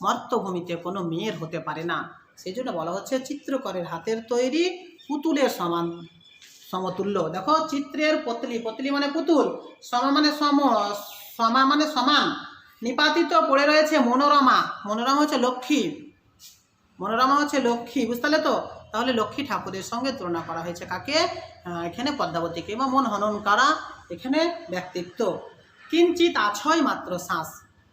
[SPEAKER 1] মর্ত্যভূমিতে কোনো মেয়ের হতে পারে না, সেই জন্য বলা হচ্ছে চিত্রকরের হাতের তৈরি পুতুলের সমান সমতুল্য। দেখো চিত্রের পতলি, পতলি মানে পুতুল, সমা মানে সমা মানে সমান, নিপাতিত পড়ে রয়েছে মনোরমা, মনোরমা হচ্ছে লক্ষ্মী, মনোরমা হচ্ছে লক্ষ্মী। বুঝতে পারলে তো? তাহলে লক্ষ্মী ঠাকুরের সঙ্গে তুলনা করা হয়েছে কাকে? এখানে পদ্মাবতীকে, বা মন হনন করা এখানে ব্যক্তিত্ব। কিঞ্চিত আছয় মাত্র শ্বাস,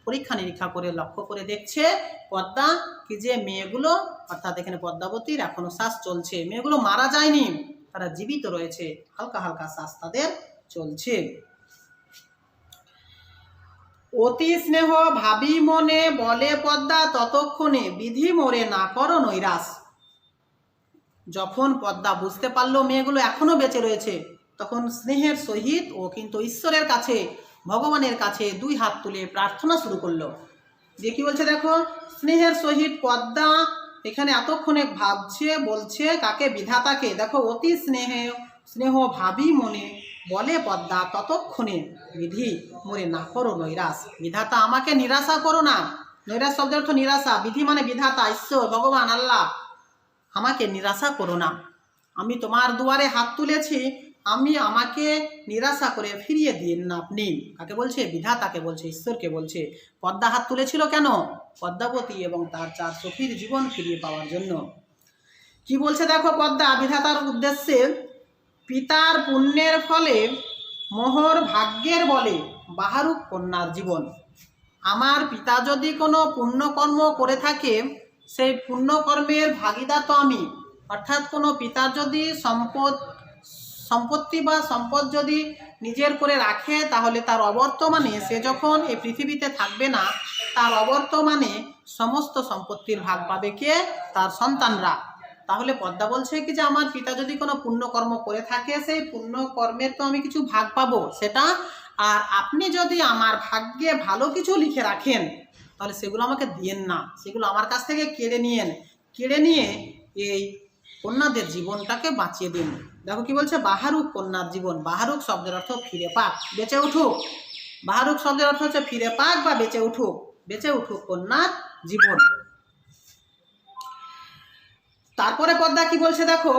[SPEAKER 1] পরীক্ষা নিরীক্ষা করে লক্ষ্য করে দেখছে পদ্মা কি যে মেয়েগুলো, অর্থাৎ এখানে পদ্মাবতীর এখনো শ্বাস চলছে, মেয়েগুলো মারা যায়নি, তারা জীবিত রয়েছে, হালকা হালকা শ্বাস তাদের চলছে। অতি স্নেহ ভাবি মনে বলে পদ্মা ততক্ষণে বিধি মোরে না করো নৈরাস। যখন পদ্মা বুঝতে পারলো মেয়েগুলো এখনো বেঁচে রয়েছে, তখন স্নেহের সহিত ও কিন্তু ঈশ্বরের কাছে, ভগবানের কাছে দুই হাত তুলে প্রার্থনা শুরু করলো। যে কি বলছে দেখো, স্নেহের সহিত পদ্মা এখানে এতক্ষণে ভাবছে, বলছে কাকে? বিধাতাকে। দেখো অতি স্নেহ ভাবি মনে বলে পদ্মা ততক্ষণে বিধি মোরে না করো নৈরাস। বিধাতা আমাকে নিরাশা করো না। নৈরাস শব্দের অর্থ নিরাশা, বিধি মানে বিধাতা, ঈশ্বর, ভগবান, আল্লাহ। আমাকে নিরাশা করো না, আমি তোমার দুয়ারে হাত তুলেছি, আমাকে নিরাশা করে ফিরিয়ে দিন না আপনি। কাকে বলছে? বিধাতাকে বলছে, ঈশ্বরকে বলছে। পদ্মা হাত তুলেছিল কেন? পদ্মাবতী এবং তার 4 সখীর জীবন ফিরিয়ে পাওয়ার জন্য। কি বলছে দেখো পদ্মা বিধাতার উদ্দেশ্যে, পিতার পুণ্যের ফলে মোহর ভাগ্যের বলে বাহারুক কন্যার জীবন। আমার পিতা যদি কোনো পুণ্যকর্ম করে থাকে, সেই পুণ্যকর্মের ভাগিদার তো আমি। অর্থাৎ কোনো পিতার যদি সম্পত্তি বা সম্পদ যদি নিজের করে রাখে, তাহলে তার অবর্তমানে, সে যখন এই পৃথিবীতে থাকবে না, তার অবর্তমানে সমস্ত সম্পত্তির ভাগ পাবে কে? তার সন্তানরা। তাহলে পদ্মা বলছে কি যে আমার পিতা যদি কোনো পুণ্যকর্ম করে থাকে, সেই পুণ্যকর্মের তো আমি কিছু ভাগ পাবো সেটা, আর আপনি যদি আমার ভাগ্যে ভালো কিছু লিখে রাখেন, তাহলে সেগুলো আমাকে দিয়েন না, সেগুলো আমার কাছ থেকে কেড়ে নিয়ে এই কন্যাদের জীবনটাকে বাঁচিয়ে দিন। দেখো কি বলছে, বাহারুক কন্যার জীবন। বাহারুক শব্দের অর্থ ফিরে পাক, বেঁচে উঠুক। বাহারুক শব্দের অর্থ হচ্ছে ফিরে পাক বা বেঁচে উঠুক কন্যার জীবন। তারপরে পদ্মা কি বলছে দেখো,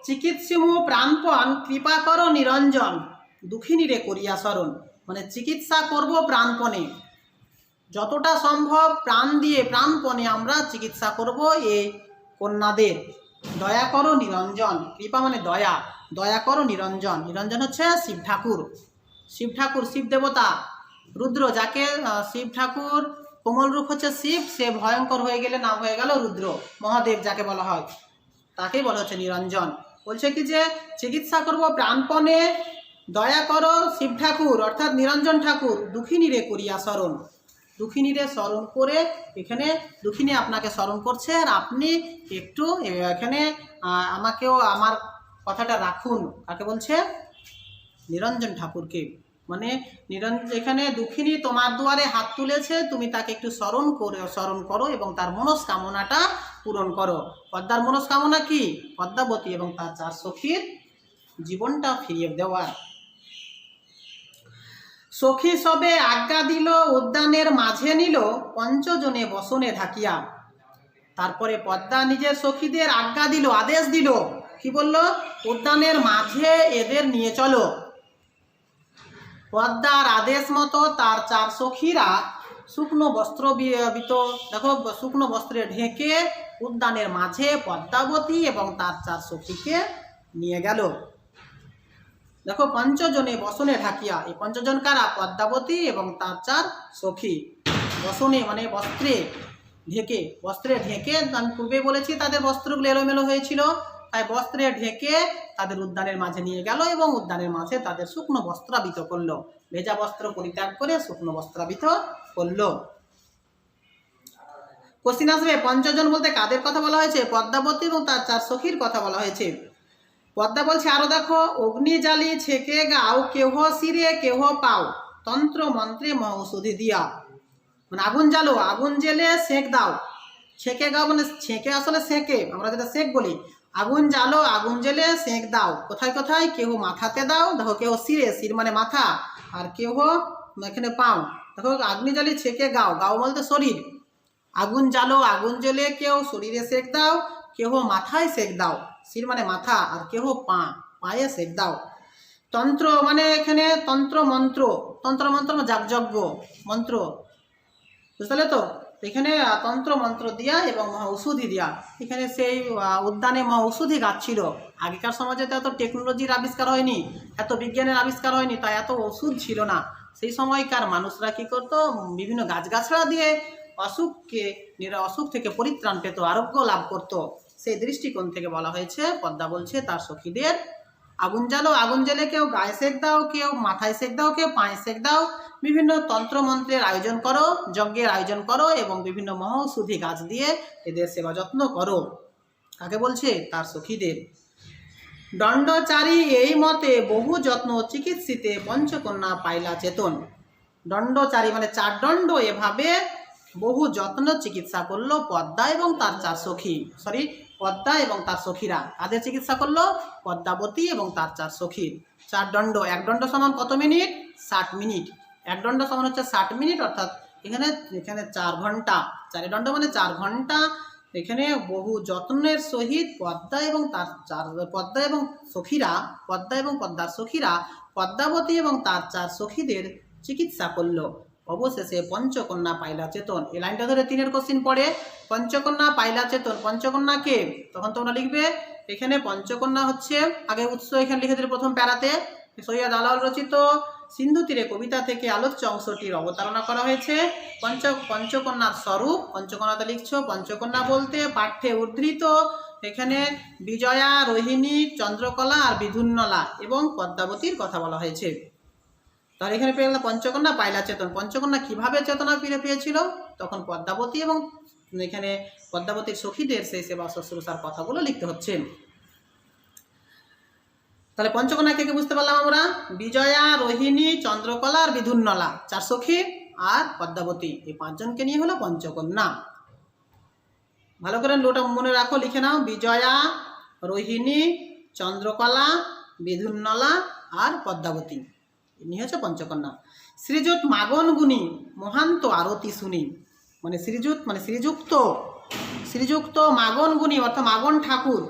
[SPEAKER 1] চিকিৎসিমু প্রাণপণ কৃপা করো নিরঞ্জন দুঃখিনী রে করিয়া স্মরণ। মানে চিকিৎসা করব প্রাণপণে, যতটা সম্ভব প্রাণ দিয়ে প্রাণপণে আমরা চিকিৎসা করব এই কন্যাদের। দয়া করো নিরঞ্জন, কৃপা মানে দয়া, দয়া করো নিরঞ্জন। নিরঞ্জন হচ্ছে শিব ঠাকুর, শিব দেবতা, রুদ্র, যাকে শিব ঠাকুর কোমল রূপ হচ্ছে শিব, সে ভয়ঙ্কর হয়ে গেলে নাম হয়ে গেল রুদ্র, মহাদেব যাকে বলা হয়, তাকেই বলা হচ্ছে নিরঞ্জন। বলছে কি যে চিকিৎসা করব প্রাণপণে, দয়া করো শিব ঠাকুর অর্থাৎ নিরঞ্জন ঠাকুর, দুঃখিনী রে করিয়া স্মরণ। দুঃখিনী রে স্মরণ করে, এখানে দুঃখিনী আপনাকে স্মরণ করছে, আর আপনি একটু এখানে আমাকেও আমার কথাটা রাখুন। কাকে বলছে? নিরঞ্জন ঠাকুরকে। মানে এখানে দুঃখিনী তোমার দুয়ারে হাত তুলেছে, তুমি তাকে একটু স্মরণ করো এবং তার মনস্কামনাটা পূরণ করো। পদ্মার মনস্কামনা কি? পদ্মাবতী এবং তার 4 সখীর জীবনটা ফিরিয়ে দেওয়ার। সখী সবে আজ্ঞা দিল উদ্যানের মাঝে নিল পঞ্চজনে বসনে ঢাকিয়া। তারপরে পদ্মা নিজের সখীদের আজ্ঞা দিল, আদেশ দিল, কি বলল? উদ্যানের মাঝে এদের নিয়ে চলো। পদ্মার আদেশ মতো তার 4 সখীরা শুকনো বস্ত্র দেখো শুকনো বস্ত্রে ঢেকে উদ্যানের মাঝে পদ্মাবতী এবং তার 4 সখীকে নিয়ে গেল। দেখো পঞ্চজনে বসনে ঢাকিয়া, এই পঞ্চজন কারা? পদ্মাবতী এবং তার 4 সখী। বসনে মানে বস্ত্রে ঢেকে, বস্ত্রে ঢেকে, আমি পূর্বে বলেছি তাদের বস্ত্রগুলো এলোমেলো হয়েছিল, তাই বস্ত্রে ঢেকে তাদের উদ্যানের মাঝে নিয়ে গেল এবং উদ্যানের মাঝে তাদের শুকনো বস্ত্রাবৃত করলো। ভেজা বস্ত্র পরিত্যাগ করে শুকনো বস্ত্রাবৃত করলো। কোশ্চিন আসবে, পঞ্চজন বলতে কাদের কথা বলা হয়েছে? পদ্মাবতী এবং তার 4 সখীর কথা বলা হয়েছে। পদ্মা বলছে আরো দেখো, অগ্নি জ্বালি ছেকে গাও কেহ শিরে কেহ পাও তন্ত্র মন্ত্রে মহৌষধি দিয়া। মানে আগুন জ্বালো, আগুন জেলে সেঁক দাও। ছেঁকে গাও মানে ছেঁকে আসলে সেঁকে, আমরা যেটা সেঁক বলি। আগুন জ্বালো, আগুন জেলে সেঁক দাও। কোথায় কোথায়? কেহ মাথাতে দাও, দেখো কেহ শিরে, শির মানে মাথা, আর কেহ এখানে পাও। দেখো আগ্নি জ্বালি ছেঁকে গাও, গাও বলতে শরীর। আগুন জ্বালো, আগুন জ্বেলে কেউ শরীরে সেঁক দাও, কেহ মাথায় সেঁক দাও, শির মানে মাথা, আর কেহ পায়ে সেঁক দাও। তন্ত্র মানে এখানে তন্ত্র মন্ত্র, তন্ত্র মন্ত্র যাগযজ্ঞ মন্ত্র, বুঝতে পারলে তো? এখানে তন্ত্র মন্ত্র দিয়া এবং ঔষধি দিয়া। এখানে সেই উদ্যানে ঔষধি গাছ ছিল। আগেকার সমাজে তো এত টেকনোলজির আবিষ্কার হয়নি, এত বিজ্ঞানের আবিষ্কার হয়নি, তাই এত ওষুধ ছিল না। সেই সময়কার মানুষরা কি করতো? বিভিন্ন গাছগাছড়া দিয়ে অসুখ থেকে পরিত্রাণ পেত, আরোগ্য লাভ করত। সেই দৃষ্টিকোণ থেকে বলা হয়েছে, পদ্মা বলছে তার সখীদের আগুন জ্বালো, আগুন জ্বেলে কেউ গায়ে সেঁক দাও, কেউ মাথায় সেঁক দাও, কেউ পায়ে সেঁক দাও। বিভিন্ন তন্ত্রমন্ত্রের আয়োজন করো, যজ্ঞের আয়োজন করো এবং বিভিন্ন মহৌষধি গাছ দিয়ে এদের সেবা যত্ন করো। কাকে বলছে? তার সখীদের। দণ্ডচারী এই মতে বহু যত্ন চিকিৎসিতে পঞ্চকন্যা পাইলা চেতন। দণ্ডচারী মানে 4 দণ্ড এভাবে বহু যত্ন চিকিৎসা করলো পদ্মা এবং তার 4 সখী, পদ্মা এবং তার সখীরা। কাদের চিকিৎসা করলো? পদ্মাবতী এবং তার 4 সখীর। 4 দণ্ড, 1 দণ্ড সমান কত মিনিট? 60 মিনিট। 1 দণ্ড সমান হচ্ছে 60 মিনিট, অর্থাৎ এখানে 4 ঘন্টা। 4 দণ্ড মানে 4 ঘন্টা। এখানে বহু যত্নের সহিত পদ্মা এবং তার পদ্মা এবং পদ্মার সখীরা পদ্মাবতী এবং তার 4 সখীদের চিকিৎসা করলো। অবশেষে পঞ্চকন্যা পাইলা চেতন। এই লাইনটা ধরে 3-এর কোশ্চিন পড়ে, পঞ্চকন্যা পাইলা চেতন। পঞ্চকন্যা কে? তখন তোমরা লিখবে এখানে পঞ্চকন্যা হচ্ছে, আগে উৎস এখানে লিখে দিলে প্রথম প্যারাতে, সৈয়দ আলাওল রচিত সিন্ধু তীরে কবিতা থেকে আলোচ্য অংশটির অবতারণা করা হয়েছে। পঞ্চকন্যার স্বরূপ, পঞ্চকন্যাতে লিখছো। পঞ্চকন্যা বলতে পাঠ্যে উদ্ধৃত এখানে বিজয়া, রোহিণী, চন্দ্রকলা আর বিধুন্নলা এবং পদ্মাবতীর কথা বলা হয়েছে। তাহলে এখানে পেয়ে গেল পঞ্চকন্যা পাইলা চেতন। পঞ্চকন্যা কিভাবে চেতনা ফিরে পেয়েছিল? তখন পদ্মাবতী এবং এখানে পদ্মাবতীর সখীদের সেই সেবা শুশ্রূষার কথাগুলো লিখতে হচ্ছে। তাহলে পঞ্চকন্যা কে বুঝতে পারলাম আমরা? বিজয়া, রোহিণী, চন্দ্রকলা আর বিধুন্নলা 4 সখী আর পদ্মাবতী, এই 5 জনকে নিয়ে হলো পঞ্চকন্যা। ভালো করে লোটা মনে রাখো, লিখে নাও। বিজয়া, রোহিণী, চন্দ্রকলা, বিধুন্নলা আর পদ্মাবতী ইনি হচ্ছে পঞ্চকন্যা। শ্রীযুত মাগন গুণী মহান্ত আরতি শুনি, মানে শ্রীযুত মানে শ্রীযুক্ত মাগন গুণী অর্থাৎ মাগন ঠাকুর।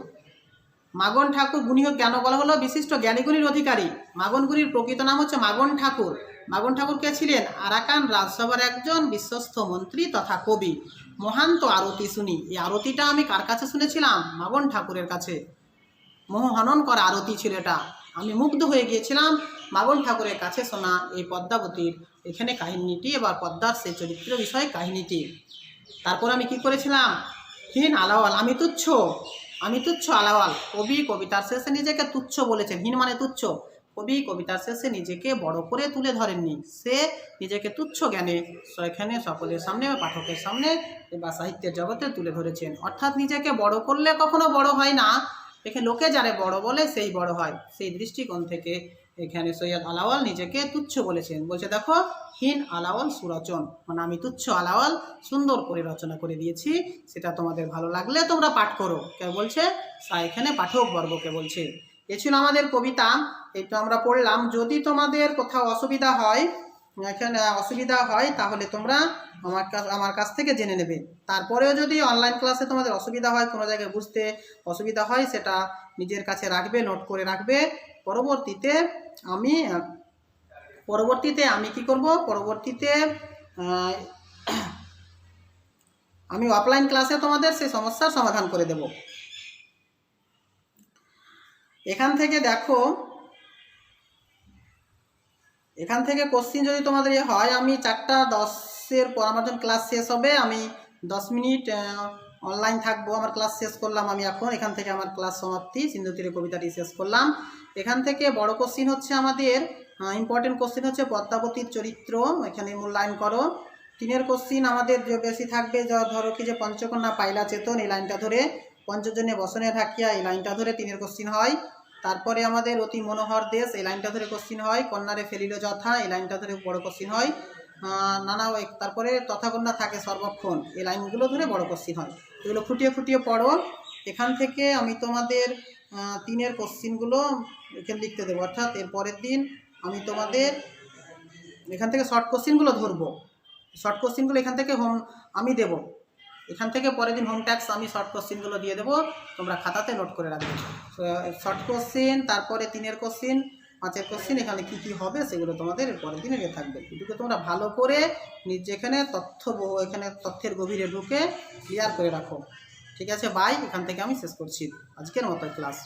[SPEAKER 1] মাগন ঠাকুর গুণী কেন বলা হলো? বিশিষ্ট জ্ঞানীগুণীর অধিকারী। মাগন গুণীর প্রকৃত নাম হচ্ছে মাগন ঠাকুর। মাগন ঠাকুর কে ছিলেন? আরাকান রাজসভার একজন বিশ্বস্ত মন্ত্রী তথা কবি। মহান্ত আরতি শুনি, এই আরতিটা আমি কার কাছে শুনেছিলাম? মাগন ঠাকুরের কাছে। মোহহনন করা আরতি ছিল এটা, আমি মুগ্ধ হয়ে গিয়েছিলাম মাগন ঠাকুরের কাছে শোনা এই পদ্মাবতীর এখানে কাহিনীটি, এবার পদ্মার সেই চরিত্র বিষয়ে কাহিনীটি। তারপর আমি কি করেছিলাম? হীন আলাওয়াল, আমি তুচ্ছ আলাওয়াল। কবি কবিতার শেষে নিজেকে তুচ্ছ বলেছেন। হীন মানে তুচ্ছ। কবি কবিতার শেষে নিজেকে বড় করে তুলে ধরেননি, সে নিজেকে তুচ্ছ জ্ঞানে এখানে সকলের সামনে বা পাঠকের সামনে বা সাহিত্যের জগতে তুলে ধরেছেন। অর্থাৎ নিজেকে বড় করলে কখনো বড় হয় না, এখানে লোকে যারে বড় বলে সেই বড় হয়। সেই দৃষ্টিকোণ থেকে এখানে সৈয়দ আলাওয়াল নিজেকে তুচ্ছ বলেছেন। বলছে দেখো, হীন আলাওয়াল সুরচন, মানে আমি তুচ্ছ আলাওয়াল সুন্দর করে রচনা করে দিয়েছি, সেটা তোমাদের ভালো লাগলে তোমরা পাঠ করো। কে বলছে? এখানে পাঠক বর্গকে বলছে। এ ছিল আমাদের কবিতা, এটা আমরা পড়লাম। যদি তোমাদের কোথাও অসুবিধা হয় এখানে অসুবিধা হয় তাহলে তোমরা আমার কাছ থেকে জেনে নেবে। তারপরেও যদি অনলাইন ক্লাসে তোমাদের অসুবিধা হয়, কোনো জায়গায় বুঝতে অসুবিধা হয়, সেটা নিজের কাছে রাখবে, নোট করে রাখবে। পরবর্তীতে আমি কি করব, আমি অফলাইন ক্লাসে তোমাদের সেই সমস্যার সমাধান করে দেব। এখান থেকে দেখো, এখান থেকে কোশ্চিন যদি তোমাদের হয়, আমি 4:10 পর আমার যখন ক্লাস শেষ হবে, আমি 10 মিনিট অনলাইন থাকবো। আমার ক্লাস শেষ করলাম আমি এখন, এখান থেকে আমার ক্লাস সমাপ্তি, সিন্ধু তীরে কবিতাটি শেষ করলাম। এখান থেকে বড় কোশ্চিন হচ্ছে আমাদের, ইম্পর্টেন্ট কোশ্চিন হচ্ছে পদ্মাবতীর চরিত্র, এখানে মূল্যায়ন করো। 3 কোশ্চিন আমাদের যে বেশি থাকবে, ধরো কি যে পঞ্চকন্যা পাইলা চেতন, এই লাইনটা ধরে, পঞ্চজনে বসনে ঢাকিয়া, এই লাইনটা ধরে 3 কোশ্চিন হয়। তারপরে আমাদের অতি মনোহর দেশ, এই লাইনটা ধরে কোশ্চিন হয়। কন্যারে ফেলিল যথা, এই লাইনটা ধরে বড় কোশ্চিন হয়। তারপরে তথাকন্যা থাকে সর্বক্ষণ, এই লাইনগুলো ধরে বড় কোশ্চিন হয়। এগুলো খুঁটিয়ে খুঁটিয়ে পড়ো। এখান থেকে আমি তোমাদের 3 কোশ্চিনগুলো এখানে লিখতে দেবো, অর্থাৎ এর পরের দিন আমি তোমাদের এখান থেকে শর্ট কোশ্চিনগুলো ধরবো। শর্ট কোশ্চিনগুলো এখান থেকে আমি দেবো, এখান থেকে পরের দিন হোম ট্যাক্স আমি শর্ট কোশ্চিনগুলো দিয়ে দেবো, তোমরা খাতাতে নোট করে রাখবে। শর্ট কোশ্চিন, তারপরে 3 কোশ্চিন, 5 কোশ্চিন, এখানে কি কি হবে সেগুলো তোমাদের পরের দিন এগিয়ে থাকবে। এটুকু তোমরা ভালো করে এখানে তথ্যের গভীরে ঢুকে ক্লিয়ার করে রাখো। ঠিক আছে, বাই। এখান থেকে আমি শেষ করছি আজকের মতো ক্লাস।